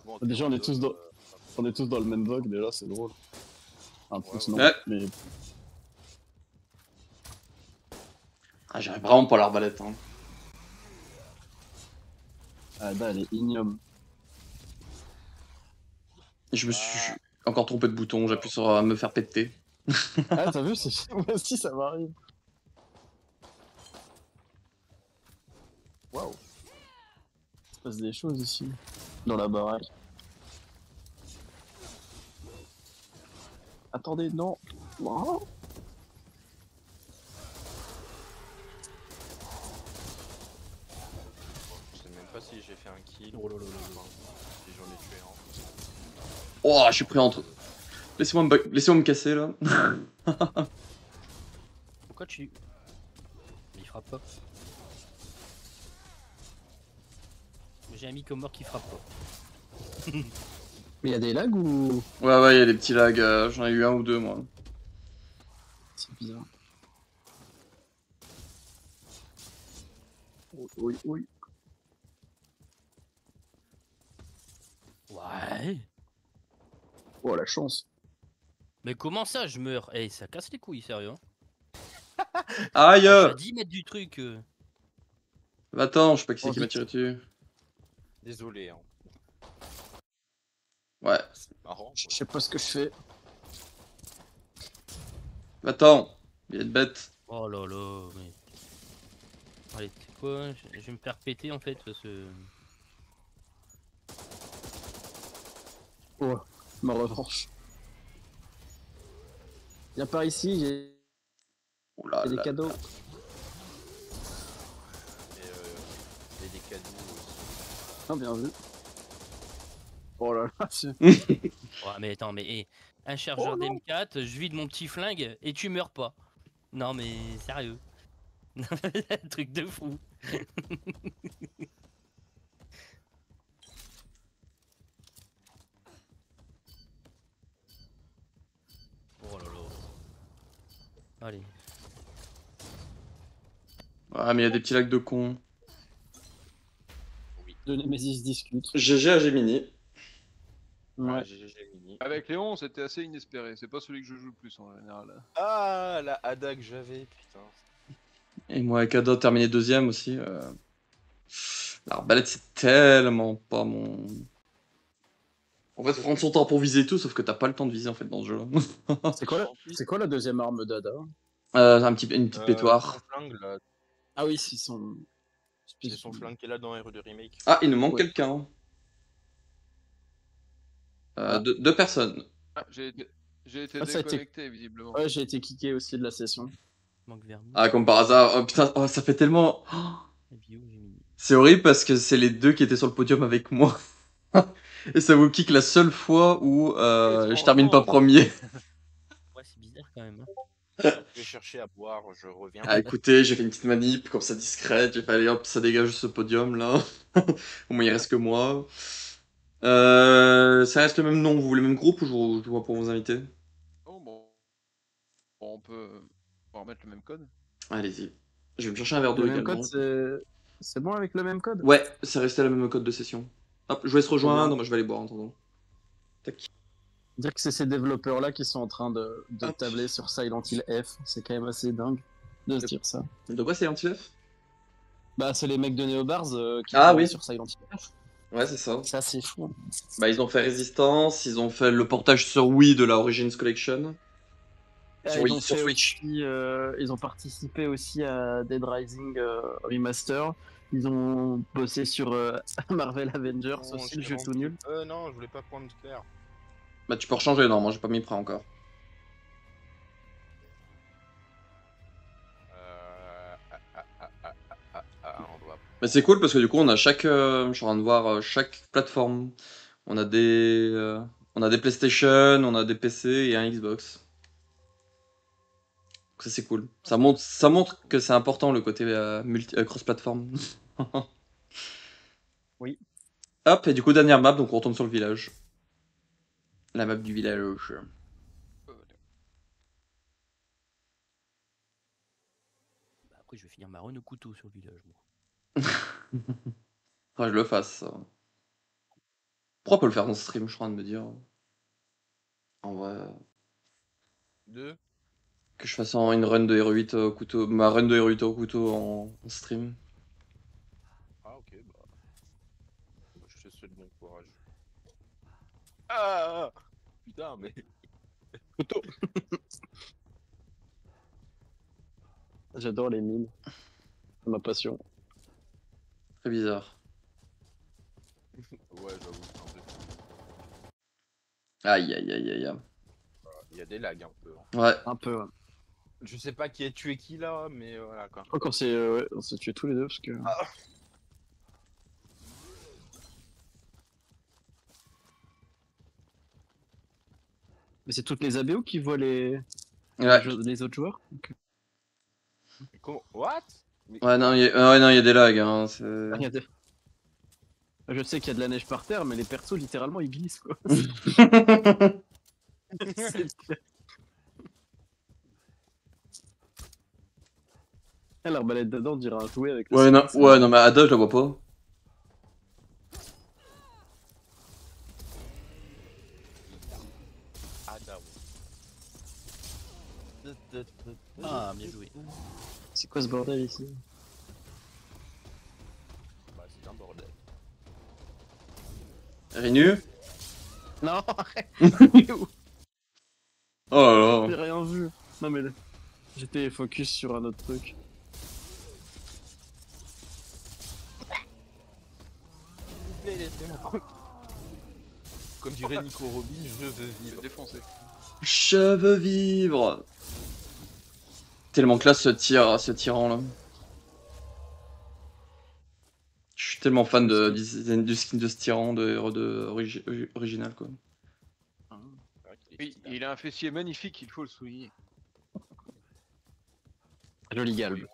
Bon, Déjà, on est tous dans- euh, On est tous dans le même vogue, déjà, c'est drôle. Un peu, sinon. Ouais. Mais Ah, j'arrive vraiment pas à l'arbalète. Hein. ah, bah, elle est ignoble. Et je me suis encore trompé de bouton, j'appuie sur me faire péter. Ah, t'as vu, moi aussi, ça m'arrive. Waouh. Il se passe des choses ici. Dans la baraque. Attendez, non. Wow. Je sais même pas si j'ai fait un kill. Oh là là là là. Enfin, si j'en ai tué un. Oh, je suis pris entre. Laissez-moi me casser là. Pourquoi tu... Il frappe pas. J'ai un Mycomore qui frappe pas. Mais il y a des lags ou. Ouais, il y a des petits lags, j'en ai eu un ou deux moi. C'est bizarre. Oui, oui, oui. Ouais. Oh, la chance. Mais comment ça je meurs? Eh, ça casse les couilles, sérieux. Hein. Aïe! Je suis à 10 mètres du truc. Attends, je sais pas qui c'est Oh, qui m'a vite. tiré dessus. Désolé, hein. Ouais. C'est marrant. Je sais pas ce que je fais. Attends, il est bête. Oh là là, mais... Allez, tu sais quoi? Je vais me faire péter en fait, parce que... Oh, ma revanche. Viens par ici, j'ai Oh là des là. cadeaux. Et des cadeaux aussi. Ah, bien vu. Oh là là, Ouais, mais attends, mais un chargeur Oh non. d'M4, je vide mon petit flingue et tu meurs pas. Non mais sérieux. Un truc de fou. Oh là là. Allez. Ouais, mais il y a des petits lags de cons. De Nemesis discute. GG à Gemini. Ouais. J'ai mini. Avec Léon, c'était assez inespéré, c'est pas celui que je joue le plus en général. Ah, la Ada que j'avais, putain. Et moi avec Ado terminé deuxième aussi. L'arbalète c'est tellement pas mon... En fait, faut prendre son temps pour viser et tout, sauf que t'as pas le temps de viser en fait dans ce jeu. C'est quoi la deuxième arme d'Ada? Une petite pétoire. Son flingue, là, Ah oui, c'est son. c'est son flingue qui est là dans Hero de Remake. Ah, il nous manque Ouais. quelqu'un. Ah. Deux personnes. Ah, j'ai été Ah, ça a été- déconnecté visiblement. Ouais, j'ai été kické aussi de la session. Manque vernis. Ah, comme par hasard. Oh putain, oh, ça fait tellement... Oh, Et bio, j'ai mis. c'est horrible parce que c'est les deux qui étaient sur le podium avec moi. Et ça vous kick la seule fois où je termine pas premier. Ouais, c'est bizarre quand même. Hein. Je vais chercher à boire, je reviens. Ah écoutez, j'ai fait une petite manip comme ça discrète, j'ai fait allez hop, ça dégage ce podium là. Au moins il reste que moi. Ça reste le même nom, vous voulez le même groupe ou je vois pour vous inviter? Oh bon. Bon, on peut remettre le même code. Allez-y. Je vais me chercher un verre d'eau Le même également. code, c'est. C'est bon avec le même code? Ouais, c'est resté le même code de session. Hop, je vais se rejoindre, bien. moi je vais aller boire en attendant. Tac. Dire que c'est ces développeurs-là qui sont en train de Hop. tabler sur Silent Hill F, c'est quand même assez dingue de se dire ça. De quoi c'est anti-F? Bah, c'est les mecs de Neobars qui Ah travaillent oui. sur Silent Hill F. Ouais, c'est ça. C'est assez fou. Bah, ils ont fait Resistance, ils ont fait le portage sur Wii de la Origins Collection. Sur Ils Wii, ont sur fait Switch. aussi, ils ont participé aussi à Dead Rising Remaster. Ils ont bossé sur Marvel Avengers Non, aussi, je le jeu t'ai tout vendu. nul. Non, je voulais pas prendre Claire. Bah, tu peux rechanger, non, moi j'ai pas mis prêt encore. On doit. Mais c'est cool parce que du coup, on a chaque. Je suis en train de voir chaque plateforme. On a des. On a des PlayStation, on a des PC et un Xbox. Donc ça, c'est cool. Ça montre que c'est important le côté cross-platform. Oui. Hop, et du coup, dernière map, donc on retourne sur le village. La map du village. Bah, après, je vais finir ma run au couteau sur le village, moi. Faudrait que je le fasse. Ça. Pourquoi on peut le faire dans ce stream, je suis en train de me dire. En vrai. 2. Que je fasse une run de Hero 8 au couteau. Ma run de Hero 8 au couteau en stream. Ah, ok, bah. Je te souhaite bon courage. Ah putain, mais. Couteau. J'adore les mines. C'est ma passion. Très bizarre. Ouais, j'avoue, c'est un peu. Aïe aïe aïe aïe aïe. Il y a des lags un peu. Ouais. Un peu. Ouais. Je sais pas qui a tué qui là, mais voilà quoi. Je crois qu'on s'est on s'est tués tous les deux parce que. Mais c'est toutes les ABO qui voient Ouais, les autres joueurs. Donc, Comment? What? Mais ouais, non, il y a des lags. Hein, c'est- il y a des- Je sais qu'il y a de la neige par terre, mais les persos littéralement ils glissent quoi. C'est pire. Ah, l'arbalète dedans, on dirait un jouet avec le silex. ouais, non, mais Ada, je la vois pas. Adam. Ah, bien joué. C'est quoi ce bordel ici? Bah, c'est un bordel. Rinu? Non, arrête. Oh là J'ai là. rien vu. Non mais j'étais focus sur un autre truc. Comme dirait Nico Robin, je veux Je vivre. vais défoncer. Je veux vivre. Tellement classe ce tyran là. Je suis tellement fan du skin de ce tyran original quoi. C'est vrai qu'il est Oui, stylé. il a un fessier magnifique, il faut le souligner. Joli galbe.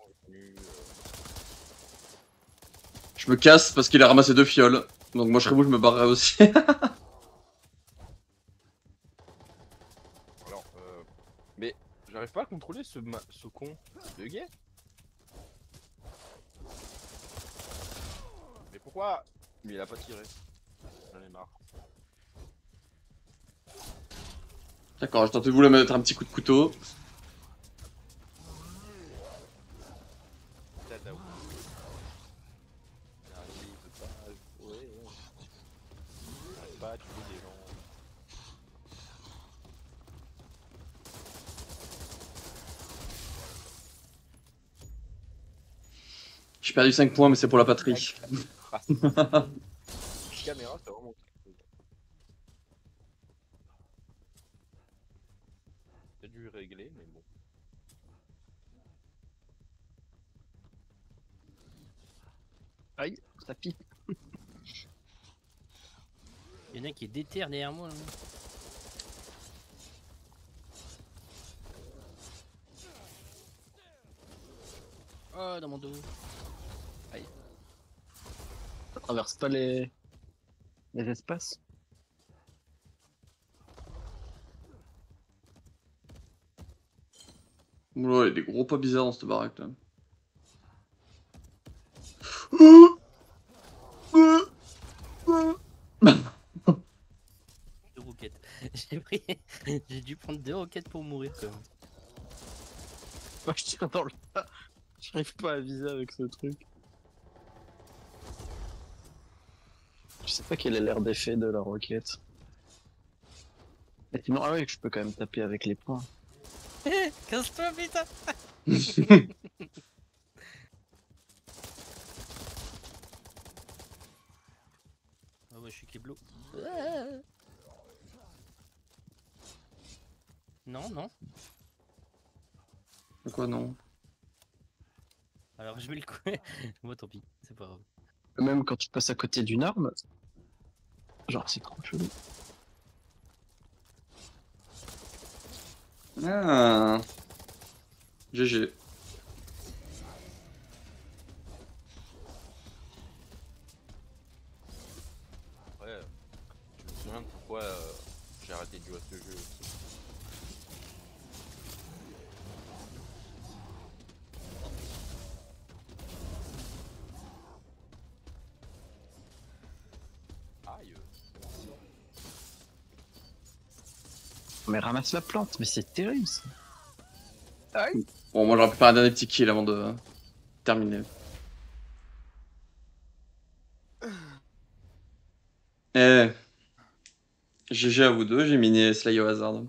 Je me casse parce qu'il a ramassé 2 fioles. Donc moi je serais vous, je me barrerais aussi. Alors, mais j'arrive pas à contrôler ce con de gay. Mais pourquoi? Mais il a pas tiré. J'en ai marre. D'accord, je tente de vous le mettre un petit coup de couteau. Tadaou. J'arrive pas à jouer. J'arrive pas à tuer des gens. J'ai perdu 5 points mais c'est pour la patrie. Caméra, c'est vraiment. J'ai dû régler, mais bon. Aïe, ça pique. Il y en a un qui est déter derrière moi. Là. Oh, dans mon dos. Ça traverse pas les espaces. Oula, il y a des gros pas bizarres dans cette baraque là. Deux roquettes. J'ai dû prendre 2 roquettes pour mourir quand même. Moi, je tire dans le tas. J'arrive pas à viser avec ce truc. Je sais pas quel est l'air d'effet de la roquette. Et sinon, ah oui, je peux quand même taper avec les poings. Casse-toi, putain. Ah ouais, je suis Keblo. Non, non. Quoi, non? Alors je mets le coup. Moi tant pis, c'est pas grave. Même quand tu passes à côté d'une arme, genre c'est trop chelou. Ah. GG. Ouais, je me souviens de pourquoi j'ai arrêté de jouer à ce jeu aussi. Aïe. Mais ramasse la plante, mais c'est terrible ça. Bon, moi j'aurais pu faire un dernier petit kill avant de terminer. Eh. GG à vous deux, j'ai miné Slayer au hasard.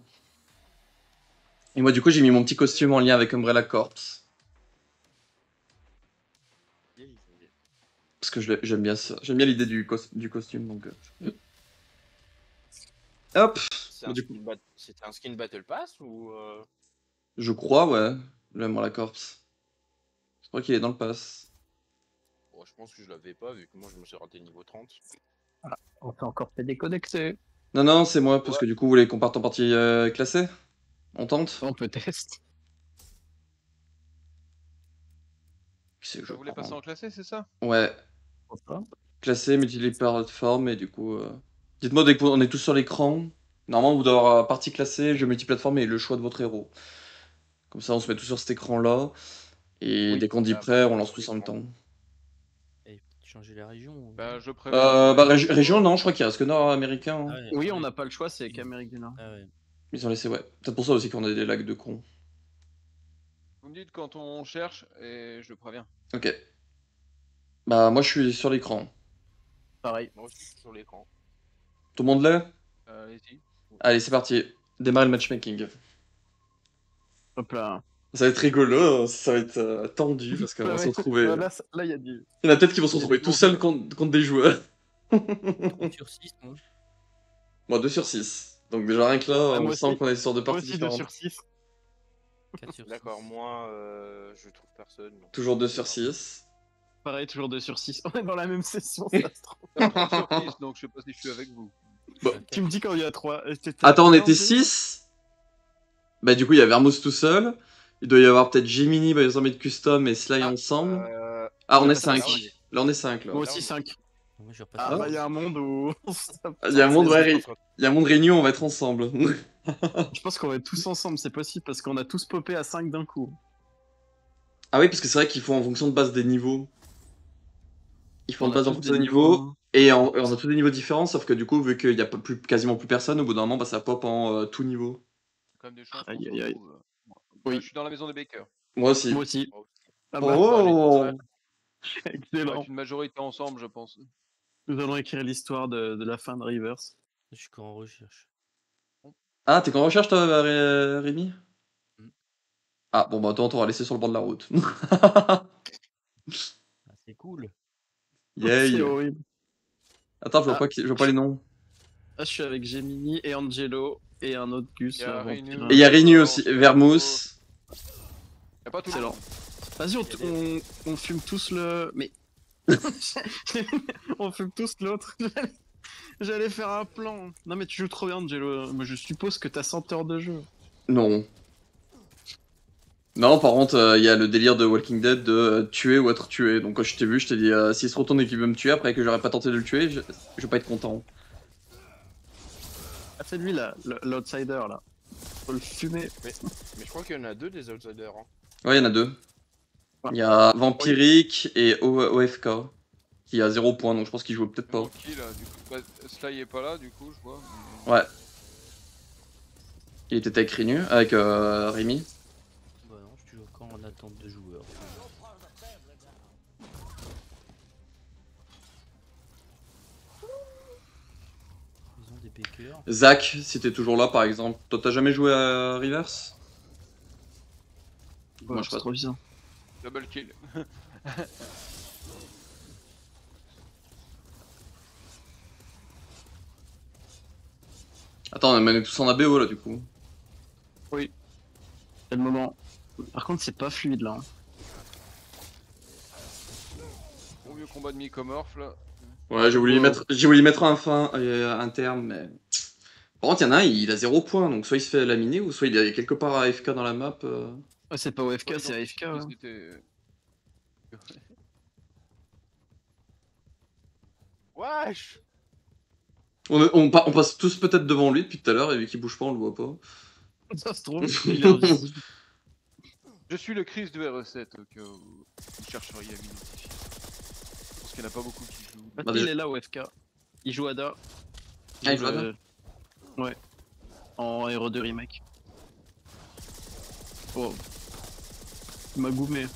Et moi du coup j'ai mis mon petit costume en lien avec Umbrella Corps. Parce que j'aime bien ça. J'aime bien l'idée du costume donc. Hop. Du coup. C'était un skin Battle Pass ou Je crois, ouais. Le Umbrella Corps. Je crois qu'il est dans le pass. bon, je pense que je l'avais pas vu que moi je me suis raté le niveau 30. On peut encore fait déconnecter. Non, non, c'est moi, parce que du coup, vous voulez qu'on parte en partie classée? On tente? On peut tester. Qui c'est que je Vous voulez prends passer en classé, c'est ça? Ouais, Pourquoi classé, multiplié par plateforme, et du coup... Dites-moi dès qu'on est tous sur l'écran. Normalement, vous devez avoir partie classée, jeu multiplateforme et le choix de votre héros. Comme ça, on se met tous sur cet écran-là. Et Oui. dès qu'on dit Ah, prêt, bah, on lance tous en même temps. Et changer la région. Bah, je préviens. Région, non, je crois qu'il reste que nord-américain. Hein. Ah ouais, Oui, ah on ouais. n'a pas le choix, c'est qu'Amérique du Nord. Ah ouais. Ils ont laissé, ouais. Peut-être pour ça aussi qu'on a des lags de cons. Vous me dites quand on cherche et je préviens. Ok. Bah, moi, je suis sur l'écran. Pareil. Moi aussi je suis sur l'écran. Tout le monde l'est? Allez-y. Allez, c'est parti. Démarrer le matchmaking. Hop là. Ça va être rigolo, ça va être tendu parce qu'on va se retrouver. Là, il y a du. Il y en a peut-être qui vont se il y a retrouver des tout bons seuls jeux. contre des joueurs. 3 sur 6, non. Moi, 2 sur 6. Donc, déjà, rien que là, Ah, on moi sent aussi. qu'on est sur deux Moi parties aussi 2 différentes. sur 6. 4 sur 6. D'accord, moi je trouve personne. donc- Toujours 2 sur 6. Pareil, toujours 2 sur 6. On est dans la même session, ça se trouve. 3 sur 6, donc je sais pas si je suis avec vous. Tu me dis quand il y a 3. Attends, on était 6. Bah, du coup, il y a Vermouth tout seul. Il doit y avoir peut-être Gemini, Biozombie Custom et Sly ensemble. Ah, on est 5. Là, on est 5. Là. Moi aussi 5. Moi je repasse. Ah, bah, il y a un monde où. Il y a un monde, ouais, Attends, il y a un monde réunion, on va être ensemble. Je pense qu'on va être tous ensemble, c'est possible, parce qu'on a tous popé à 5 d'un coup. Ah oui, parce que c'est vrai qu'il faut en fonction de base des niveaux. Il faut en On a base en tous fonction des des niveaux. niveaux. Et on a tous des niveaux différents, sauf que du coup, vu qu'il n'y a quasiment plus personne, au bout d'un moment, bah, ça pop en tout niveau. Quand même des chances Aïe, qu'on se aïe, aïe. retrouve. Oui. Je suis dans la maison des Bakers. Moi aussi. Moi aussi. moi aussi. Ah bah, Oh excellent. Avec une majorité ensemble, je pense. Nous allons écrire l'histoire de la fin de Rivers. Je suis encore en recherche. Ah, t'es qu'en recherche, toi, Rémi Mm. Ah, bon, bah, attends, on va laisser sur le bord de la route. Ah, c'est cool. Yay. C'est horrible. Attends, je vois, Ah. pas je vois pas les noms. Ah, je suis avec Gemini et Angelo et un autre Gus. Il y a là, Rénu. vampire. Et il y a Rénu aussi, Vermouth. Y'a pas tout le Excellent. monde. Vas-y, on fume tous le. Mais. On fume tous l'autre. J'allais faire un plan. Non, mais tu joues trop bien, Angelo. Mais je suppose que t'as 100 heures de jeu. Non. Non, par contre, il y a le délire de Walking Dead de tuer ou être tué. Donc, quand je t'ai vu, je t'ai dit, s'il se retourne et qu'il veut me tuer après que j'aurais pas tenté de le tuer, je vais pas être content. Ah, c'est lui là, l'outsider là. Faut le fumer. Mais je crois qu'il y en a deux des outsiders. Hein. Ouais, il y en a 2. Il y a Vampiric et OFK qui a 0 points, donc je pense qu'il joue peut-être pas. Qui là, du coup, bah, Sly est pas là, du coup, je vois. Ouais. Il était avec Rinu, avec Rémi. Bah non, je suis toujours encore en attente de joueurs. Ils ont des bakers. Zach, si t'es toujours là par exemple. Toi, t'as jamais joué à Reverse? Moi, je c'est sais pas. trop bien. Double kill. Attends, on est tous en ABO là du coup. C'est le moment. Par contre, c'est pas fluide là. Hein. Bon vieux combat de Mycomorph là. Ouais, j'ai voulu y mettre un terme, mais. Par contre, il y en a un, il a 0 points, donc soit il se fait laminer, ou soit il est quelque part à AFK dans la map. Ouais, c'est pas OFK, c'est AFK. Parce hein. que t'es- Wesh. On passe tous peut-être devant lui depuis tout à l'heure, et vu qu'il bouge pas, on le voit pas. Ça se trouve, il est invisible. Je suis le Chris de RE7 au cas où vous chercheriez à m'identifier. Je pense qu'il n'y en a pas beaucoup qui jouent. Bah, Bah, il déjà- est là, OFK. Il joue Ada. Ah, il joue Ada Ouais. En héros de remake. Oh. Il m'a goumé.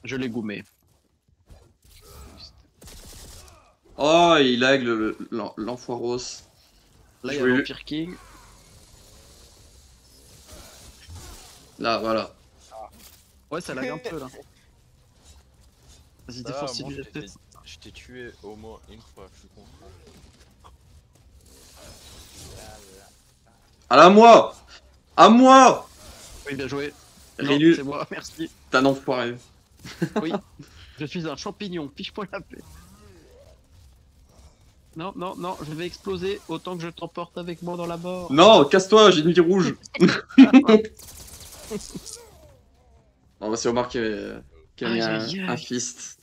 Je l'ai goumé. Oh, il lag l'enfoiros. Là, il Je y a vais- Vampire King. Là, voilà. Ouais, ça lag un peu là. Vas-y, Ça, défonce moi, celui je t'ai tué au moins une fois, je suis content. À moi! À moi! Oui, bien joué. Non, Rinu, c'est moi, merci. t'as un enfoiré. Je suis un champignon, fiche-moi la paix. Non, non, non, je vais exploser autant que je t'emporte avec moi dans la mort. Non, casse-toi, j'ai une vie rouge. Non, bah c'est Omar qui a mis Aïe, aïe, aïe. un fist.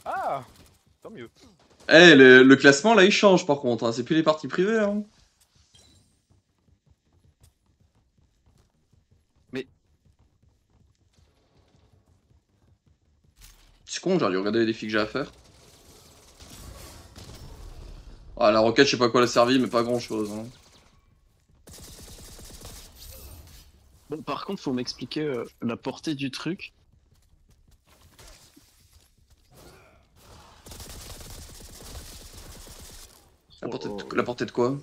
Ah, tant mieux. Eh, le classement là il change par contre, hein. C'est plus les parties privées. Hein. Mais- C'est con, j'aurais dû regarder les défis que j'ai à faire. Ah, la roquette, je sais pas quoi elle a servi, mais pas grand chose. Hein. Bon, par contre, faut m'expliquer la portée du truc. La portée de quoi?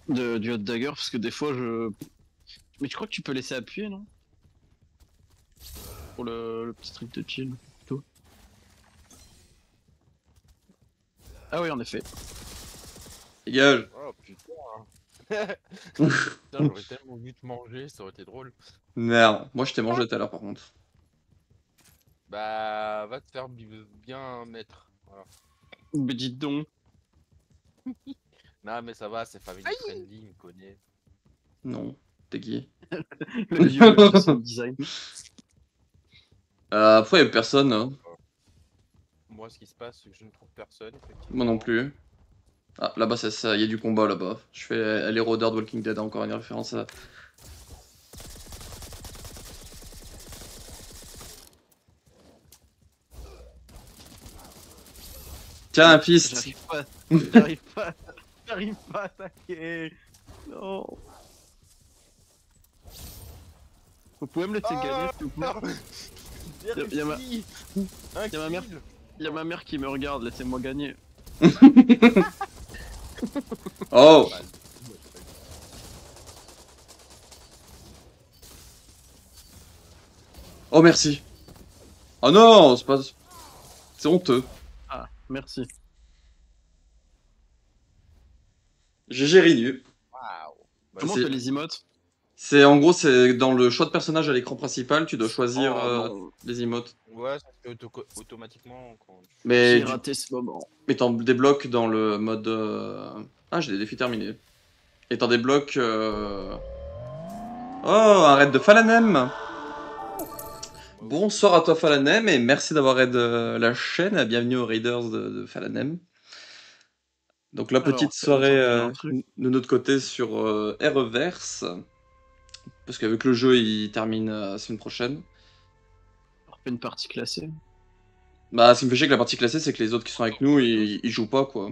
Du hot dagger, parce que des fois je. Mais je crois que tu peux laisser appuyer, non? Pour le petit truc de chill. Tout. Ah oui, en effet. Dégage. Oh putain. Putain, j'aurais tellement voulu te manger, ça aurait été drôle. Merde, moi je t'ai mangé tout à l'heure par contre. Bah, va te faire bien mettre. Voilà. Mais dites donc. Non, mais ça va, c'est family friendly, il me connaît. Non, t'es qui? Le vieux son design. Après, y'a personne. Hein. Moi, ce qui se passe, c'est que je ne trouve personne, effectivement. Moi non plus. Ah, là-bas, c'est ça, y a du combat là-bas. Je fais les rôdeurs de Walking Dead, encore une référence à. Tiens, un fist. J'arrive pas à attaquer. Non. Vous pouvez me laisser gagner, s'il vous plaît. Il y a ma mère. Il y a ma mère qui me regarde, laissez-moi gagner. Oh! Oh, merci. Oh non, c'est pas. C'est honteux. Ah, merci. GG Rinu. Waouh. Comment on c'est- fait les emotes? C'est en gros, c'est dans le choix de personnage à l'écran principal, tu dois choisir Oh, non. les emotes. Ouais, ça se fait automatiquement quand tu... Mais J'ai raté ce moment. t'en débloques dans le mode. Ah, j'ai des défis terminés. Et t'en débloques. Oh, un raid de Falanem. Bonsoir à toi Falanem et merci d'avoir raid la chaîne. Bienvenue aux Raiders de Falanem. Donc la Alors, petite c'est soirée un truc. de notre côté sur Reverse. Parce qu'avec le jeu, il termine la semaine prochaine. On refait une partie classée. Bah, ce qui me fait chier avec la partie classée, c'est que les autres qui sont avec nous, ils jouent pas, quoi.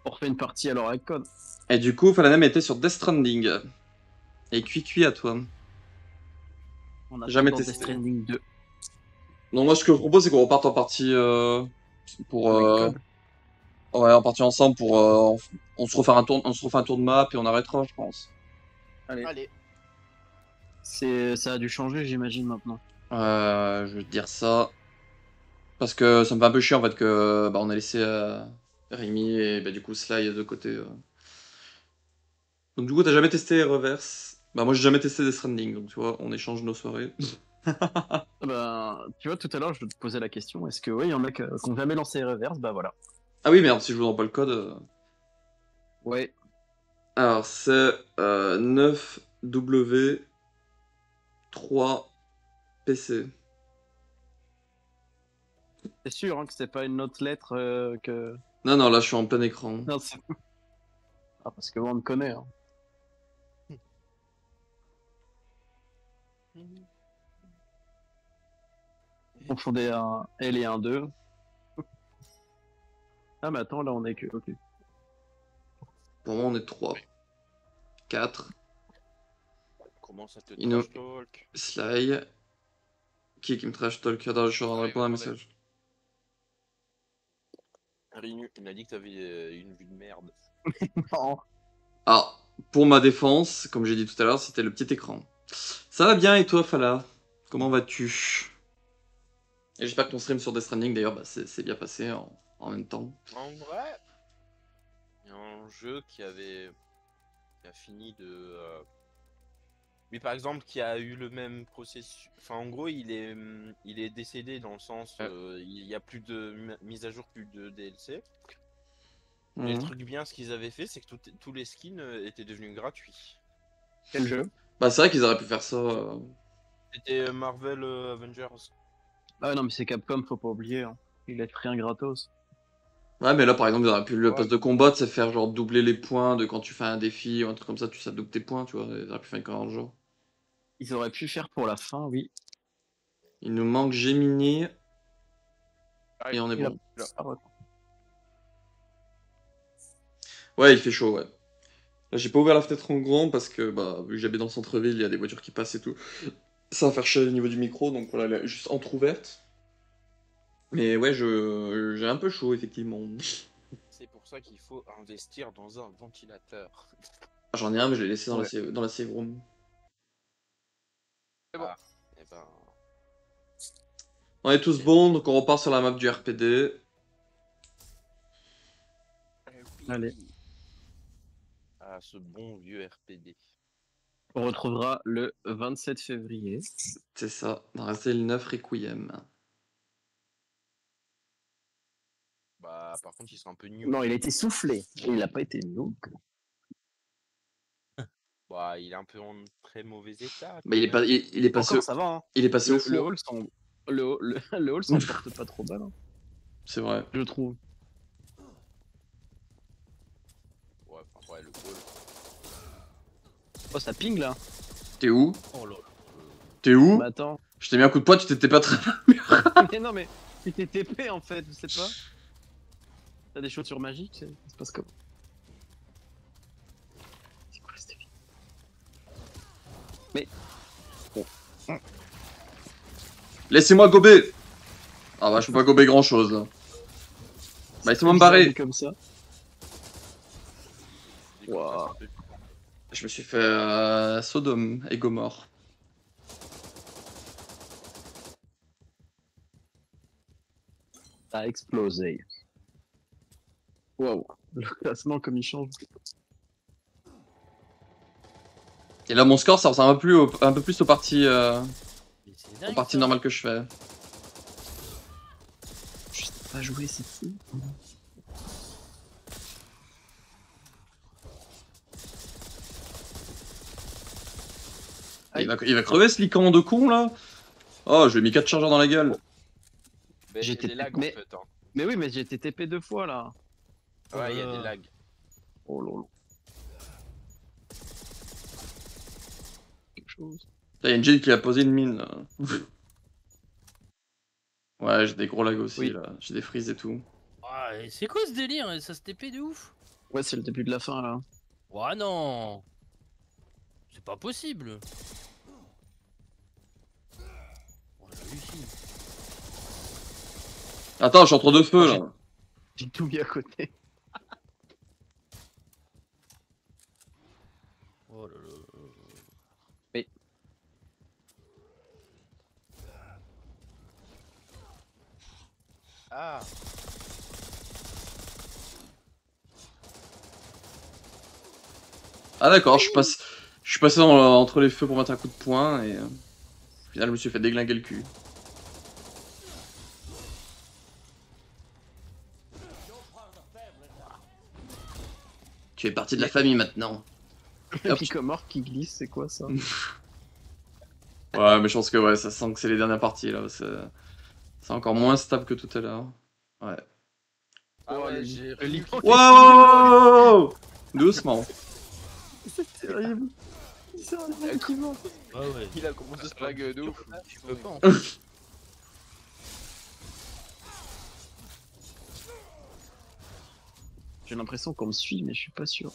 On refait une partie alors avec code. Et du coup, Falanem était sur Death Stranding. Et cuit à toi. On a Jamais Death testé. Stranding 2 Non, moi, ce que je propose, c'est qu'on reparte en partie pour... avec code. ouais, en partie ensemble pour... on se refait un tour de map et on arrêtera, je pense. Allez. Ça a dû changer, j'imagine, maintenant. Je vais te dire ça. Parce que ça me fait un peu chier, en fait, que bah, on a laissé Rémi et bah, du coup Sly de côté. Donc du coup, t'as jamais testé Reverse? Bah moi, j'ai jamais testé Death Stranding, donc tu vois, on échange nos soirées. Bah, tu vois, tout à l'heure, je te posais la question. Est-ce que, oui, il y en a qui ont jamais lancé Reverse? Bah voilà. Ah oui, merde, si je vous envoie pas le code... Ouais. Alors, c'est 9W3PC. C'est sûr hein, que c'est pas une autre lettre que. Non, non, là, je suis en plein écran. Non, ah, parce que moi, on me connaît. Hein. On fondait un L et un 2. Ah, mais attends, là, on est que. Ok. Pour moi, on est 3. 4. Comment ça te Ino- trash talk? Sly. Qui me trash talk? Attends, je suis en train de répondre à un attendez. message. Rinu, il m'a dit que t'avais une vue de merde. Non. Ah, pour ma défense, comme j'ai dit tout à l'heure, c'était le petit écran. Ça va bien et toi, Fala? Comment vas-tu? Et j'espère que ton stream sur Death Stranding, d'ailleurs, bah, c'est bien passé en même temps. En vrai, il y a un jeu qui a fini de. Lui, par exemple, qui a eu le même processus. Enfin, en gros, il est décédé dans le sens. Il y a plus de mise à jour, plus de DLC. Et le Mhm. truc bien, ce qu'ils avaient fait, c'est que tous les skins étaient devenus gratuits. Quel jeu? Bah, c'est vrai qu'ils auraient pu faire ça. C'était Marvel Avengers. Ah, ouais, non, mais c'est Capcom, faut pas oublier. Hein. Il est rien gratos. Ouais, mais là, par exemple, ils auraient pu le Ouais. poste de combat, c'est faire genre doubler les points de quand tu fais un défi ou un truc comme ça, ça double tes points, tu vois. Ils auraient pu faire un genre. Ils auraient pu faire pour la fin, oui. Il nous manque Gemini Ah, et on est Il a- bon. Ah, ouais. Ouais, il fait chaud, ouais. Là, j'ai pas ouvert la fenêtre en grand parce que, bah, vu que j'habite dans le centre-ville, il y a des voitures qui passent et tout. Ça va faire chier au niveau du micro, donc voilà, elle est juste entrouverte. Mais ouais, j'ai un peu chaud, effectivement. C'est pour ça qu'il faut investir dans un ventilateur. J'en ai un, mais je l'ai laissé dans, Ouais. dans la save room. C'est bon. Ah, et ben. On est tous bons, donc on repart sur la map du RPD. Allez. Ah, ce bon vieux RPD. On retrouvera le 27 février. C'est ça, dans la le 9 Requiem. Bah, par contre, il sera un peu new. Non, il a été soufflé. Il n'a pas été new. Bah, il est un peu en très mauvais état. Bah, il est, pas, il est passé, Encore, ça va. Hein. il est passé au Le four. hall le hall s'en porte pas trop mal, hein, C'est vrai. je trouve. Ouais, enfin, ouais, le goal. Oh, ça ping là. T'es où? Oh là là. T'es où? Bah attends. Je t'ai mis un coup de poing, tu t'étais pas très... Mais non, mais tu t'es TP en fait, je sais pas. T'as des chaussures magiques, ça se passe comment? C'est quoi cette vie? Mais. Laissez-moi gober! Ah bah, je peux pas gober grand-chose, là. Bah, laissez-moi me barrer! Comme ça. Dit comme ça, Wow. ça fait- Je me suis fait Sodome et Gomorre. Ça a explosé. Waouh. Le classement comme il change. Et là, mon score, ça ressemble un peu plus aux parties, Mais c'est aux dingue, parties ça. normales que je fais. Je sais pas jouer, c'est fou. Il va crever ce lican de con, là? Oh, je lui ai mis 4 chargeurs dans la gueule. Mais J'étais- les lags, mais- en fait. Hein. Mais oui, mais j'ai été TP 2 fois là. Ouais, il y a des lags. Oh lolo. Quelque chose. Il y a une Jill qui a posé une mine. Là. Ouais, j'ai des gros lags aussi Oui. là. J'ai des freezes et tout. Ah, et c'est quoi ce délire? Ça se TP de ouf? Ouais, c'est le début de la fin là. Ouais, non! C'est pas possible! Oh, j'hallucine. Attends, je suis entre deux feux j'ai- là. J'ai tout mis à côté. Oh là là. Ah, Ah d'accord, je suis passé entre les feux pour mettre un coup de poing et au final je me suis fait déglinguer le cul. Tu es partie de la famille maintenant. Le Hop. picomore qui glisse, c'est quoi ça? Ouais, mais je pense que ouais, ça sent que c'est les dernières parties là. C'est encore moins stable que tout à l'heure. Ouais. ah Oh, ouais, le j'ai le lit. Wow! Doucement. C'est terrible. C'est un mec qui meurt. Ah ouais. Il a commencé Ça lag de ouf. Je peux pas en fait. J'ai l'impression qu'on me suit, mais je suis pas sûr.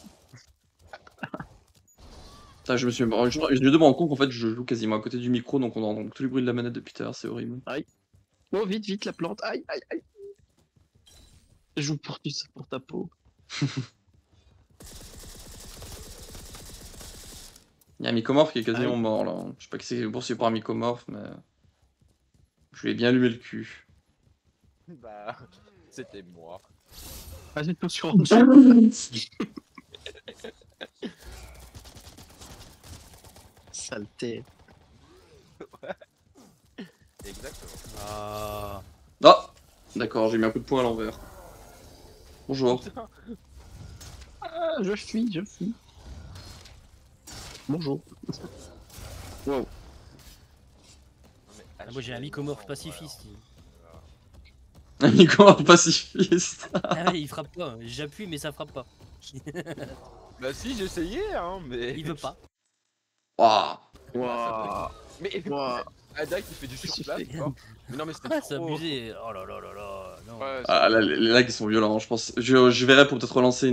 Putain, je me demande compte qu'en fait je joue quasiment à côté du micro donc on entend tous les bruits de la manette depuis tout à l'heure, c'est horrible. Oh, vite, vite, la plante. Aïe, aïe, aïe. Je joue pour ta peau. Il y a un mycomorphe qui est quasiment Ah oui. mort là. Je sais pas qui c'est poursuivi par un mycomorphe, mais. Je lui ai bien allumé le cul. Bah, c'était moi. Ah, je me suis rendu. Saleté. Exactement. Ah. Ah! D'accord, j'ai mis un coup de poing à l'envers. Bonjour. Ah, je fuis, je fuis. Bonjour. Wow. Non, mais Ah, moi j'ai un mycomorphe alors, pacifiste. Un mycomorphe pacifiste. Ah ouais, il frappe pas. J'appuie mais ça frappe pas. Bah si, j'essayais, hein, mais... Il veut pas. Waouh! Waouh. Mais Waouh. Ada qui fait du Qu'est-ce surplace, qu'il fait quoi. Mais non, mais c'était Ah, c'est trop... abusé. Oh là là là là. Non. Ouais, Ah là, les lags ils sont violents, je pense. Je verrai pour peut-être relancer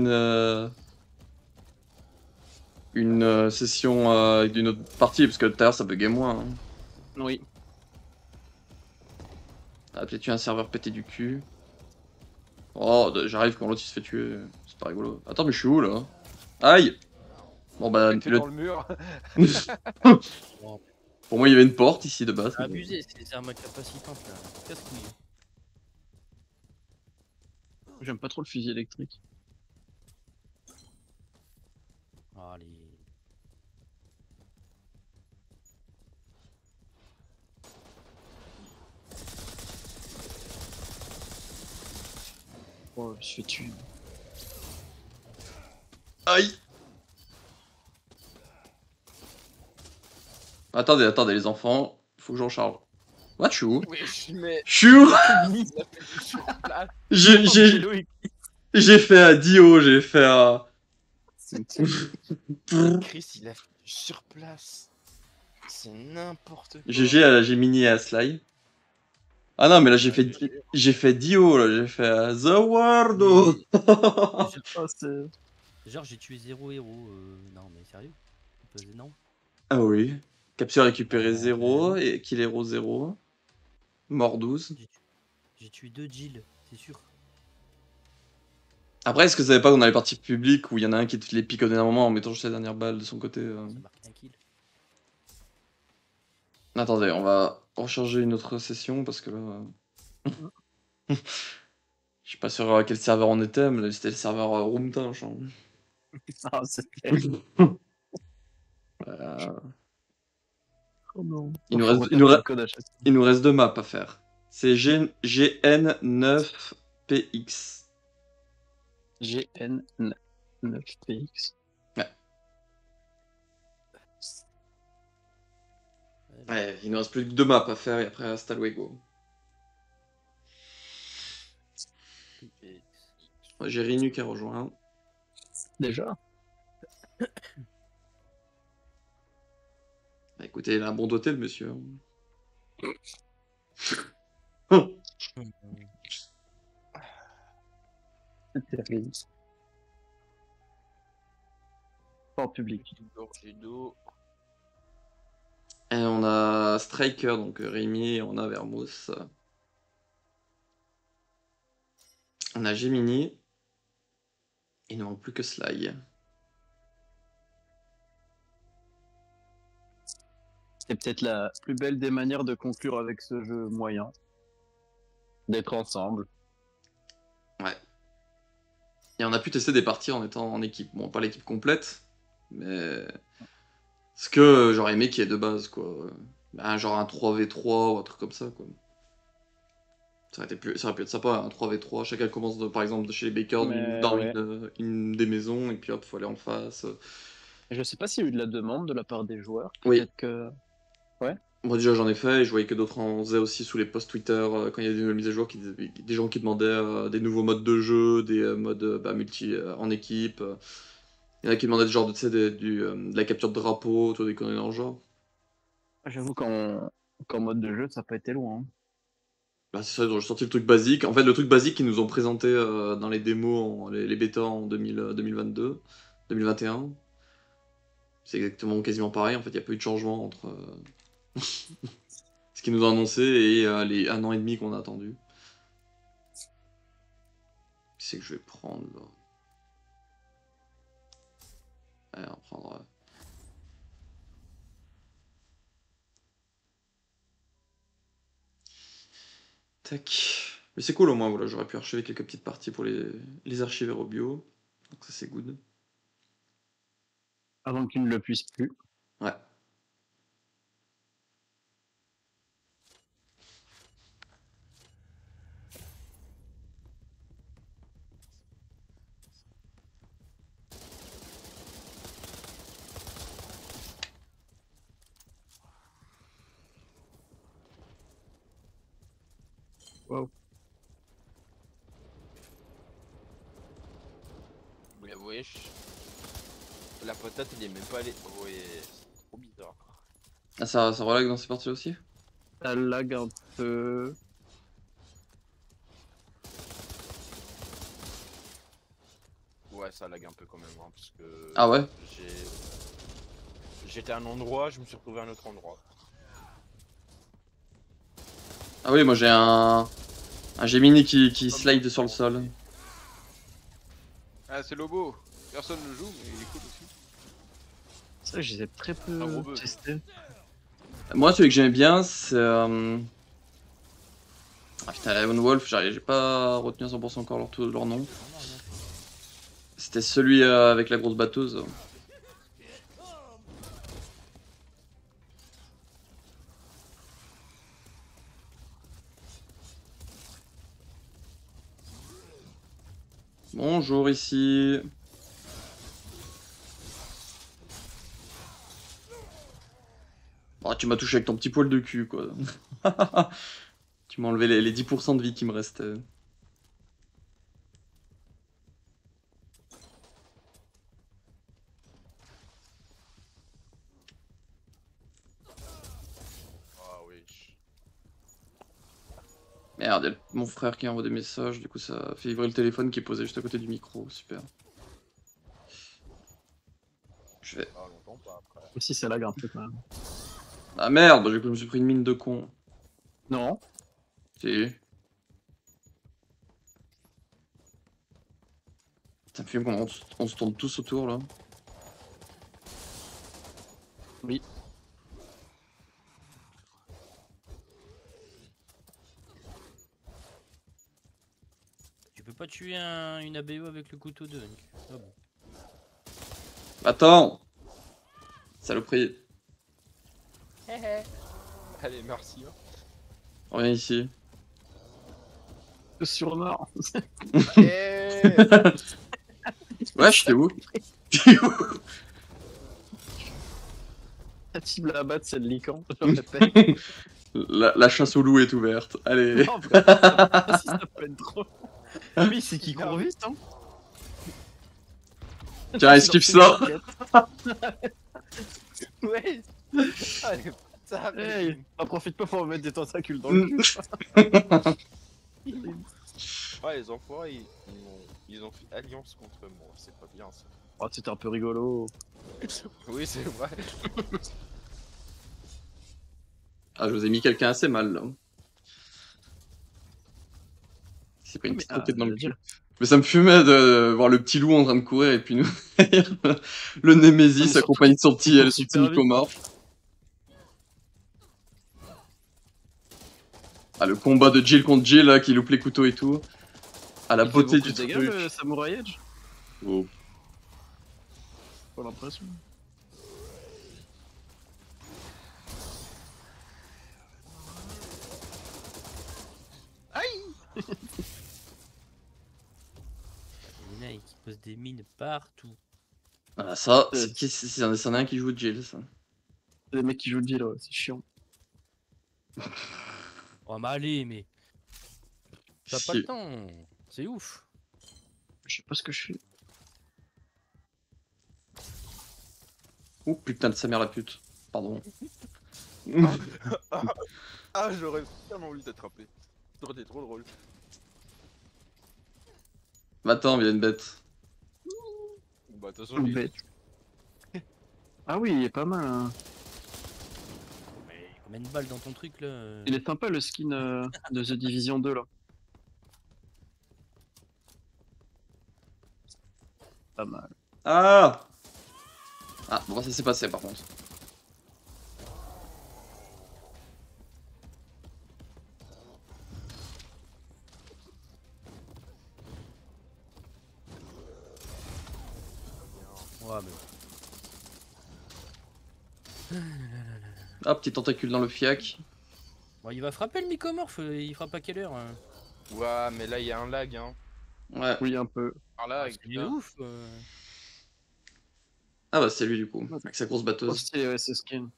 une session avec une autre partie, parce que tout à l'heure ça buguait moins. Hein. Oui. Ah, peut-être un serveur pété du cul. Oh, j'arrive quand l'autre il se fait tuer. C'est pas rigolo. Attends, mais je suis où là? Aïe! Bon bah, t'es dans le mur. pour moi il y avait une porte ici de base. C'est abusé, c'est des armes incapacitantes là. Casse-couille. J'aime pas trop le fusil électrique. Allez. Oh, je suis tué. Aïe! Attendez les enfants, faut que j'en charge. What, je suis où? Oui, je mets... Je suis où? Il a fait du surplace. J'ai fait un Dio, j'ai fait un... Chris, il a fait du surplace. C'est n'importe quoi. GG, j'ai mini à Sly. Ah non, mais là j'ai fait Dio, là, j'ai fait The World. Oh, c'est... Genre j'ai tué 0 héros. Non mais sérieux? Non. Ah oui. Capture récupérée Ah, 0 et kill hero 0. Mort 12. J'ai tué 2 Jill, c'est sûr. Après, est-ce que vous savez pas qu'on a les parties publiques où il y en a un qui te les pique au dernier moment en mettant juste la dernière balle de son côté Ça marque un kill. Attendez, on va recharger une autre session parce que là... Je suis pas sûr à quel serveur on était, mais là c'était le serveur Roomtinch. Hein. Ah, c'était... Oh non. Il nous Faut reste- refaire il nous le reste- code à chaque fois. Il nous reste deux maps à faire. C'est GN9PX. GN9PX. Ouais, il nous reste plus que deux maps à faire et après Stalwego. J'ai Rinu qui a rejoint. Déjà. Bah, écoutez, il a un bon doté, le monsieur. C'est terrible. Pas en public. Gorgée d'eau. Et on a Striker, donc Rémi, et on a Vermouth. On a Gemini. Il ne manque plus que Sly. C'est peut-être la plus belle des manières de conclure avec ce jeu moyen. D'être ensemble. Ouais. Et on a pu tester des parties en étant en équipe. Bon, pas l'équipe complète, mais... Ce que j'aurais aimé qu'il y ait de base, quoi. Ben, genre un 3v3 ou un truc comme ça, quoi. Ça aurait pu être sympa, un 3v3. Chacun commence, par exemple, de chez les Bakers dans ouais. une des maisons, et puis hop, faut aller en face. Je sais pas s'il y a eu de la demande de la part des joueurs. Oui. Peut-être que... Moi déjà j'en ai fait et je voyais que d'autres en faisaient aussi sous les posts Twitter quand il y a des nouvelles mises à jour, des gens qui demandaient des nouveaux modes de jeu, des modes multi en équipe. Il y en a qui demandaient genre tu sais, de la capture de drapeau, tout des conneries dans le genre. J'avoue qu'en mode de jeu, ça n'a pas été loin. Hein. Bah, c'est ça, ils ont sorti le truc basique. En fait, le truc basique qu'ils nous ont présenté dans les démos, les bêtas en 2022, 2021, c'est exactement quasiment pareil. En fait, il n'y a pas eu de changement entre ce qu'ils nous ont annoncé et les 1 an et demi qu'on a attendu. C'est que je vais prendre là. Allez, on va prendre. Tac. Mais c'est cool au moins, voilà, j'aurais pu archiver quelques petites parties pour les archiver au bio. Donc ça c'est good. Avant qu'ils ne le puissent plus. Ouais. Wow. Mais wesh. La patate, il est même pas allé. Ouais, c'est trop bizarre. Ah, ça relaxe dans ces parties aussi? Ça lag un peu. Ouais, ça lag un peu quand même, hein, parce que. Ah ouais? J'étais à un endroit, je me suis retrouvé à un autre endroit. Ah oui, moi j'ai un Gemini qui slide sur le sol. Ah, c'est Lobo. Personne ne joue, mais il est cool aussi. C'est vrai que je les ai très peu Un gros buzz. testés. Moi, celui que j'aimais bien, c'est. Ah putain, Lone Wolf, j'ai pas retenu à 100% encore leur nom. C'était celui avec la grosse batteuse. Bonjour ici. Oh, tu m'as touché avec ton petit poil de cul, quoi. Tu m'as enlevé les 10% de vie qui me restaient. Ah wesh. Merde, y'a mon frère qui envoie des messages, du coup ça fait vibrer le téléphone qui est posé juste à côté du micro, super. Je vais... Ah, longtemps pas après. Aussi, ça lag un peu quand même. Ah merde, du coup je me suis pris une mine de con. Non. Si. Ça me fume qu'on se tourne tous autour là. Oui. Tu peux pas tuer une ABO avec le couteau de Hunk. Ah bon. Attends. Saloperie. Allez, merci. Hein. Reviens ici. Sur Nord. Wesh, t'es où? La cible à battre, c'est le lican. Je le répète. La chasse au loup est ouverte. Allez. Non, frère, si ça peut être trop. Oui, c'est qu'il court vite, hein. Tiens, esquive ça. Ouais. Allez, ça Hey, t'en profites pas pour me mettre des tentacules dans le cul. Ouais, les enfoirés, ils ont fait alliance contre moi. C'est pas bien ça. Oh, c'était un peu rigolo. Oui, c'est vrai. Ah, je vous ai mis quelqu'un assez mal là. C'est pas une petite Mais, roquette dans le dire- cul. Mais ça me fumait de voir le petit loup en train de courir et puis nous le Némésis surtout accompagné de son qu'il court petit super vite. mycomorphe. Ah, le combat de Jill contre Jill là, qui loupe les couteaux et tout. Ah, la Il fait beauté beaucoup du de dégâts, truc. le Samurai Edge. Oh. Pas l'impression. Lina, qui pose des mines partout. Ah, ça, c'en est un qui joue Jill, ça. C'est des mecs qui jouent le deal, ouais, c'est chiant. Oh, mais allez, mais. T'as pas Si. le temps. C'est ouf. Je sais pas ce que je fais. Oh putain de sa mère la pute. Pardon. Ah, j'aurais tellement voulu t'attraper. Ça aurait été trop drôle. Va-t'en, vilaine bête. Bah, de toute façon, Une lui, bête. Ah oui, il est pas mal. Hein. Mais combien de balles dans ton truc là? Il est sympa le skin de The Division 2 là. Pas mal. Ah. Ah, bon, ça s'est passé par contre. Ouais, mais. Ah, petit tentacule dans le fiac. Bon, il va frapper le mycomorphe, il frappe à quelle heure hein? Ouais, mais là, il y a un lag, hein. Ouais. Oui, un peu. Par là, Ah, c'est ouf. Ah bah c'est lui du coup, avec sa grosse Oh, batteuse. stylé, ouais, ce skin.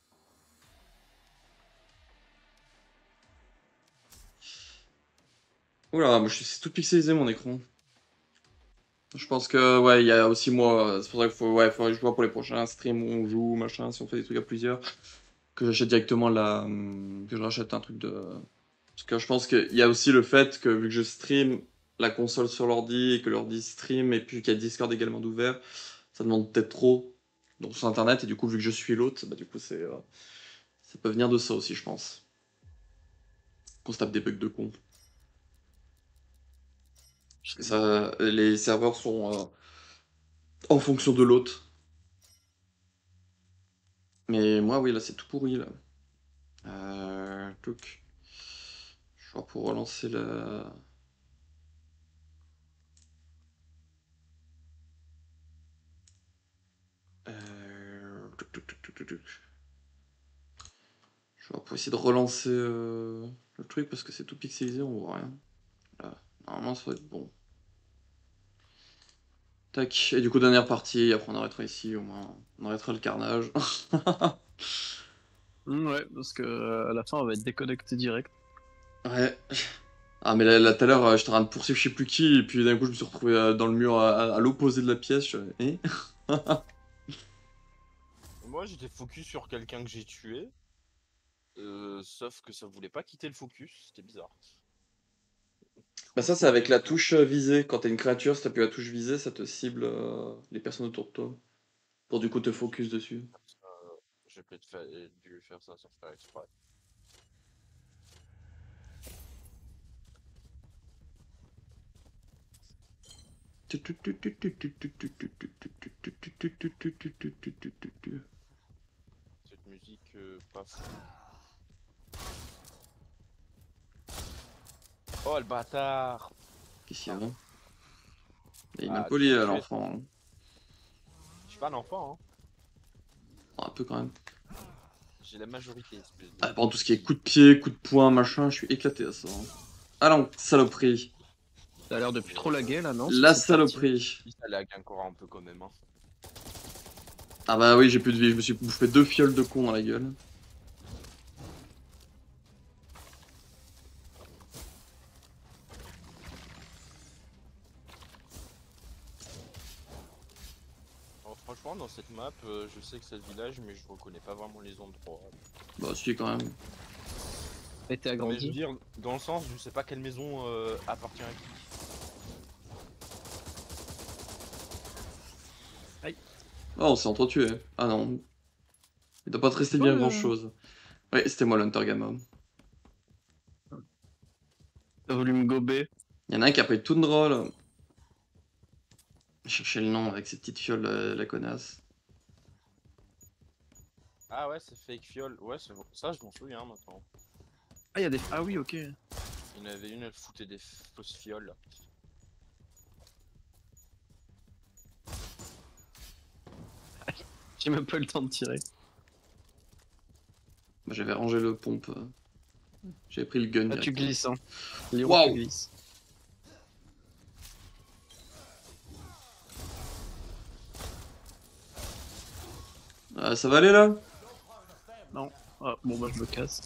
Oula, moi c'est tout pixelisé mon écran. Je pense que ouais, il y a aussi moi, c'est pour ça qu'il faut, ouais, faudrait que je vois pour les prochains streams où on joue, machin, si on fait des trucs à plusieurs, que j'achète directement que je rachète un truc de... Parce que je pense qu'il y a aussi le fait que vu que je stream la console sur l'ordi et que l'ordi stream et puis qu'il y a Discord également d'ouvert, ça demande peut-être trop donc sur internet et du coup vu que je suis l'autre, bah du coup c'est ça peut venir de ça aussi je pense. Qu'on se tape des bugs de con. Parce que ça, les serveurs sont en fonction de l'hôte. Mais moi, oui, là, c'est tout pourri, là. Touc. Je vois pour relancer la... Touc. Je vois pour essayer de relancer le truc, parce que c'est tout pixelisé, on voit rien. Là, normalement, ça va être bon. Tac, et du coup, dernière partie, après on arrêtera ici, au moins, on arrêtera le carnage. Ouais, parce que à la fin, on va être déconnecté direct. Ouais. Ah mais là tout à l'heure j'étais en train de poursuivre je sais plus qui et puis d'un coup je me suis retrouvé dans le mur à l'opposé de la pièce. Eh. moi, j'étais focus sur quelqu'un que j'ai tué. Sauf que ça voulait pas quitter le focus. C'était bizarre. Bah ça c'est avec la touche visée. Quand t'es une créature, si t'appuies la touche visée, ça te cible les personnes autour de toi. Pour du coup te focus dessus. J'ai peut-être dû faire ça sans faire exprès. Cette musique, pas fou. Oh le bâtard! Qu'est-ce qu'il y a là? Il est Ah, impoli tu m'as tué. l'enfant. Hein. Je suis pas un enfant, hein. Un peu quand même. J'ai la majorité, espèce de... Ah, par contre tout ce qui est coup de pied, coup de poing, machin, je suis éclaté à ça. Hein. Ah non, saloperie. Ça a l'air depuis trop lagué là, non? La sur cette partie. saloperie. Si, ça lag encore un peu quand même, hein. Ah bah oui j'ai plus de vie, je me suis bouffé 2 fioles de con dans la gueule. honnêtement, dans cette map, je sais que c'est le village, mais je reconnais pas vraiment les endroits. Bah, si, quand même. Et t'es Non, mais je veux agrandi. dire, dans le sens, je sais pas quelle maison appartient à qui. Oh, on s'est entretué. Ah non. Il doit pas te rester bien grand chose. Ouais, c'était moi l'Hunter Gamma. T'as voulu me gober. Il y en a un qui a pris Tundra là. Chercher le nom avec ses petites fioles, la connasse. Ah ouais, c'est fake fiole. Ouais, ça, je m'en souviens maintenant. Ah, y a des. Ah oui, ok. Il y en avait une, elle foutait des fausses fioles. J'ai même pas eu le temps de tirer. Bah, j'avais rangé le pompe. J'avais pris le gun. Ah, tu directement. glisses, hein. Léon, Waouh. tu glisses. Ah, ça va aller là? Ah, bon, bah, je me casse.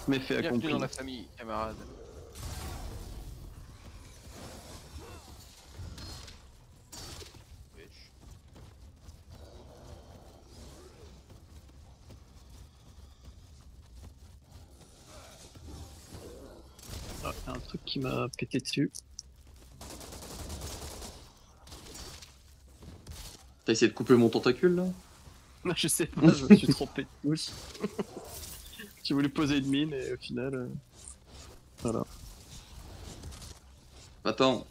Mais fait Bienvenue accompli. dans la famille, camarade. Wesh. Ah, y a un truc qui m'a pété dessus. T'as essayé de couper mon tentacule là? Je sais pas, je me suis trompé de touche. J'ai voulu poser une mine et au final. Voilà. Attends.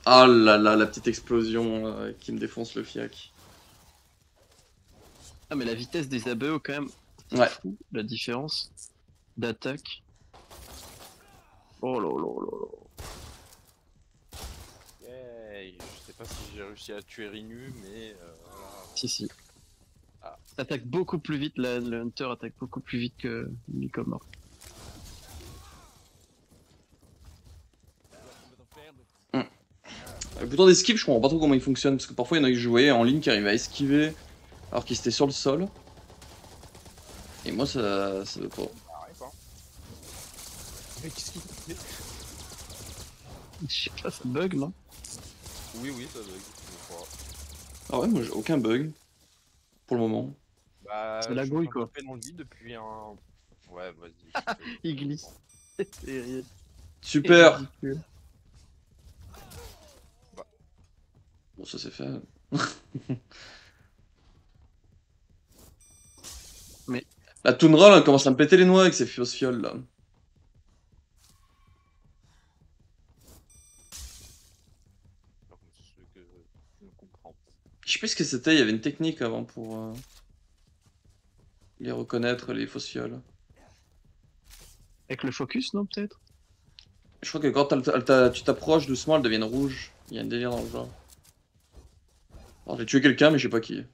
Ah là là, la petite explosion qui me défonce le fiac. Ah, mais la vitesse des ABE, quand même. C'est Ouais. fou, la différence d'attaque. Oh là là là là. Yay. Je sais pas si j'ai réussi à tuer Rinu, mais voilà. Si, si. Ah. Attaque beaucoup plus vite, le Hunter attaque beaucoup plus vite que Mycomore. Le bouton d'esquive, je comprends pas trop comment il fonctionne, parce que parfois il y en a qui jouaient en ligne qui arrivaient à esquiver alors qu'ils étaient sur le sol. Et moi ça veut pas. Arrête, hein. Mais qu'est-ce qu'il fait? Je sais pas, ça bug, non? Oui, oui, ça doit exister, je crois. Ah ouais, moi j'ai aucun bug. Pour le moment. Bah, C'est la je suis en grouille, train de quoi. taper dans le vide depuis un. Ouais, vas-y. Il glisse. C'est Super. ridicule. Bon, ça c'est fait. Mais- La Toonra là, elle commence à me péter les noix avec ses fausses fioles là. Par contre, c'est ce que je ne comprends. Je sais plus ce que c'était, il y avait une technique avant pour les reconnaître, les fausses fioles. Avec le focus, non, peut-être? Je crois que quand tu t'approches doucement, elles deviennent rouges. Il y a un délire dans le genre. Alors j'ai tué quelqu'un, mais je sais pas qui.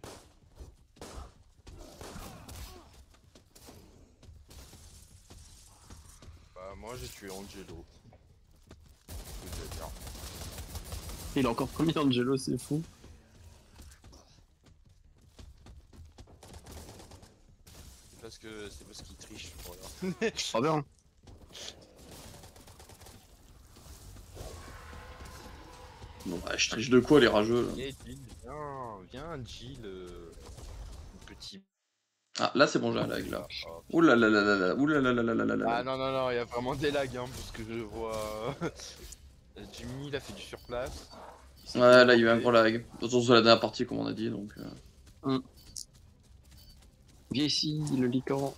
Bah, moi j'ai tué Angelo. Je veux dire. Il a encore premier Angelo, c'est fou. C'est parce qu'il triche, voilà. Ah bien. Bon, bah, je triche de quoi les rageux là. Et Jill, viens, Jill, petit. Ah, là c'est bon, j'ai un lag là. Oh. Ouh là là là là là, ouh là là là là là là là. Ah non, non, non, il y a vraiment des lags, hein, parce que je vois. Jimmy, il a fait du surplace. Ouais, là il y a eu un gros lag. De toute façon, c'est la dernière partie comme on a dit donc. Viens ici, le licorne.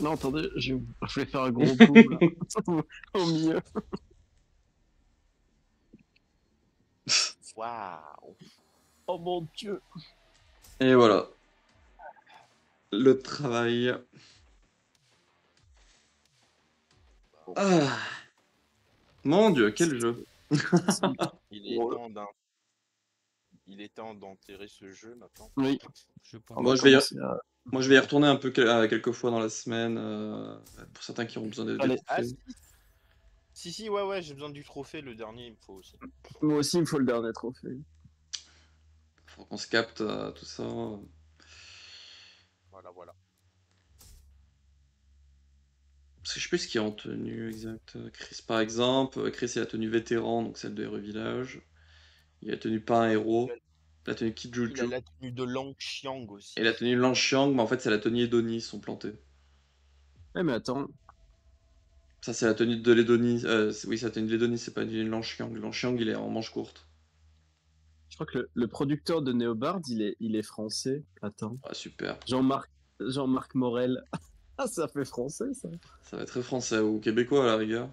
Non, attendez, je vais faire un gros boom là. Au milieu. Waouh! Oh mon dieu. Et voilà. Le travail. Ah. Mon dieu, quel jeu. Il est Bon, temps d'un. Il est temps d'enterrer ce jeu maintenant. Oui. Je pense. Moi, je vais y retourner un peu quelques fois dans la semaine. Pour certains qui ont besoin de Allez. Ah, trophées. si, ouais, j'ai besoin du trophée, le dernier, il me faut aussi. Moi aussi, il me faut le dernier trophée. Faut qu'on se capte tout ça. Voilà. Parce que je sais plus ce qui est en tenue exacte. Chris par exemple. Chris est la tenue vétéran, donc celle de Héros Village. Il y a la tenue pas un héros, la tenue Il a Kijuju, la tenue de Lang Xiang aussi. et la tenue Lanxiang, mais en fait c'est la tenue Edonie, ils sont plantés. Ouais, mais attends. Ça c'est la tenue de l'Edonie, oui c'est la tenue de l'Edonie, c'est pas une Lanxiang. Lanxiang il est en manche courte. Je crois que le producteur de Neobard, il est français. Attends. Ah super, Jean-Marc Morel. Ah, ça fait français, ça. ça va être très français ou québécois à la rigueur.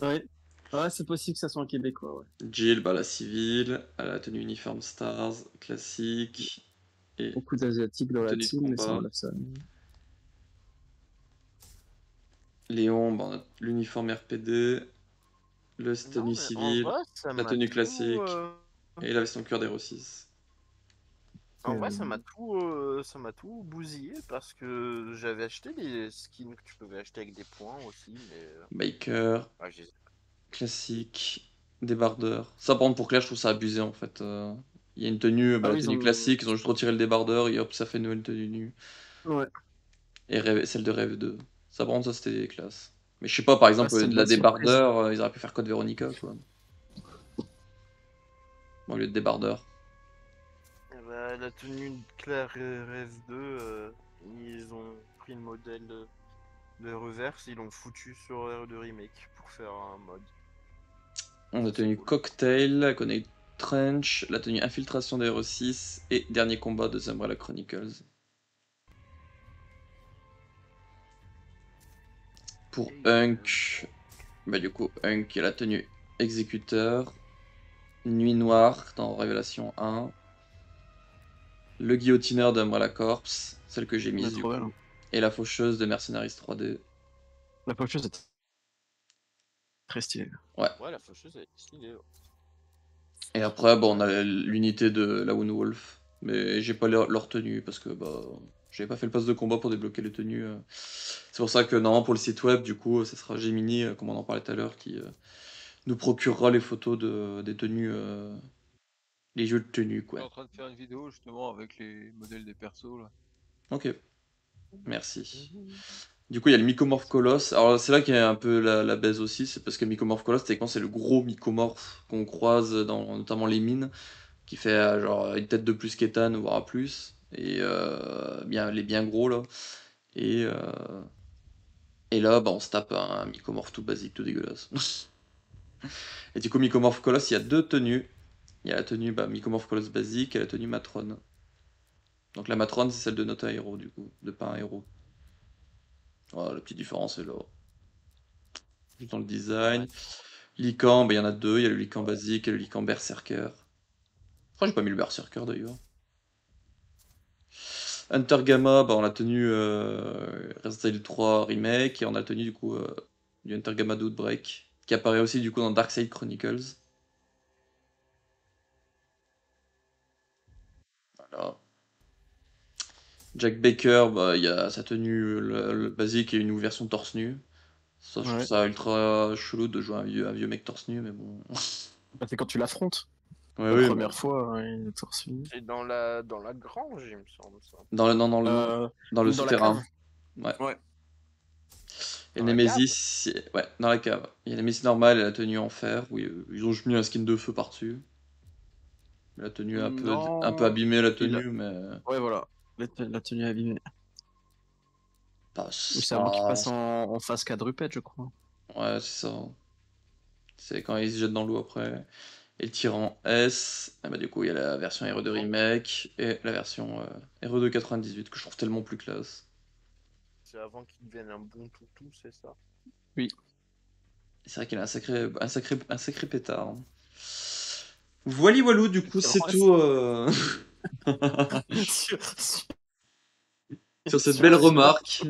Ouais. Ouais, c'est possible que ça soit un Québécois, ouais. Jill, bah la civile, elle a la tenue uniforme Stars, classique, et Beaucoup d'Asiatiques dans la tenue de team, mais ça combat. enlève ça. Léon, bah, on a l'uniforme RPD, le Non, tenue mais en civile, vrai, ça la m'a tenue tout, classique, et la veston cuir des 6. En vrai, ça m'a tout bousillé parce que j'avais acheté des skins que tu pouvais acheter avec des points aussi, mais Biker, ah, j'ai- classique, débardeur. Ça, par contre, pour Clash, je trouve ça abusé en fait. Il y a une tenue, bah, Ah la oui, tenue classique, ils ont juste retiré le débardeur et hop, ça fait une nouvelle tenue nue. Ouais. Et celle de Rêve 2. Ça, par contre, ça c'était classe. Mais je sais pas, par exemple, c'est une de la bonne surprise. débardeur, ils auraient pu faire Code Veronica quoi. Bon, au lieu de débardeur. bah, la tenue de Claire et Rêve 2, ils ont pris le modèle de reverse, ils l'ont foutu sur R2 Remake pour faire un mode. On a Ça, c'est tenue cool. Cocktail, on a eu Trench, la tenue Infiltration des 6 et dernier combat de The Umbrella Chronicles. Pour Hunk, bah du coup Hunk il a la tenue Exécuteur, Nuit Noire dans Révélation 1, le guillotineur de Umbrella Corps, celle que j'ai mise du trop coup, bien. et la faucheuse de Mercenaries 3D. La pocheuse est très stylée. Ouais, la faucheuse elle est stylée. Ouais. Et après bon, on a l'unité de la Lone Wolf, mais j'ai pas leur tenue parce que bah j'avais pas fait le pass de combat pour débloquer les tenues. C'est pour ça que normalement pour le site web du coup ça sera Gemini, comme on en parlait tout à l'heure, qui nous procurera les photos des tenues, les jeux de tenues Je suis quoi. en train de faire une vidéo justement avec les modèles des persos là. Ok, merci. Du coup, il y a le Mycomorph Colosse. Alors, c'est là qu'il y a un peu la baise aussi, c'est parce que le Mycomorph Colosse, techniquement, c'est le gros mycomorphe qu'on croise dans notamment les mines, qui fait genre une tête de plus qu'Ethan, voire plus. Et bien, les bien gros là. Et, euh, et là, bah, on se tape un Mycomorph tout basique, tout dégueulasse. Et du coup, Mycomorph Colosse, il y a deux tenues. Il y a la tenue Mycomorph Colosse basique et la tenue Matrone. Donc la Matrone, c'est celle de notre héros, du coup, de pas un héros. Voilà, la petite différence est là. Juste dans le design. Lycan, bah, il y en a deux, il y a le Lycan basique et le Lycan Berserker. Pourquoi j'ai pas mis le Berserker d'ailleurs? Hunter Gamma, bah, on a tenu Resident Evil 3 Remake et on a tenu du coup du Hunter Gamma d'Outbreak qui apparaît aussi du coup dans Darkside Chronicles. Voilà. Jack Baker, bah, il y a sa tenue le basique et une version torse nu. Ça, je trouve Ouais. ça ultra chelou de jouer un vieux mec torse nu, mais bon. Bah, c'est quand tu l'affrontes. Ouais, La oui, première fois, ouais, il est torse nu. C'est dans la grange, il me semble ça. non, dans Euh, dans le dans la souterrain. cave. Ouais. Ouais. Et Dans la Nemesis, ouais, dans la cave. Il y a Nemesis normal et la tenue en fer, où ils ont juste mis un skin de feu par-dessus. La tenue un peu Non. abîmée, la Il a- tenue, mais Ouais, voilà. La tenue abîmée. pas Ou c'est avant qu'il passe ça. en phase quadrupède, je crois. Ouais, c'est ça. C'est quand ils se jettent dans l'eau après. Et le tyran S, ah bah du coup, il y a la version RE2 Remake et la version RE2 98 que je trouve tellement plus classe. C'est avant qu'il devienne un bon toutou, c'est ça. Et c'est vrai qu'il a un sacré pétard. Hein. Voili voilou, du coup, c'est Tyran S. tout sur cette belle remarque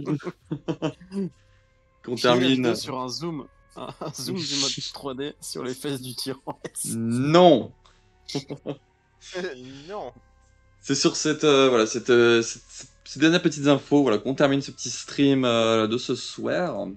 qu'on termine. Sur un zoom. Un zoom du mode 3D sur les fesses du tyran S. Non! Non. C'est sur cette, voilà, ces dernières petites infos voilà, qu'on termine ce petit stream de ce soir.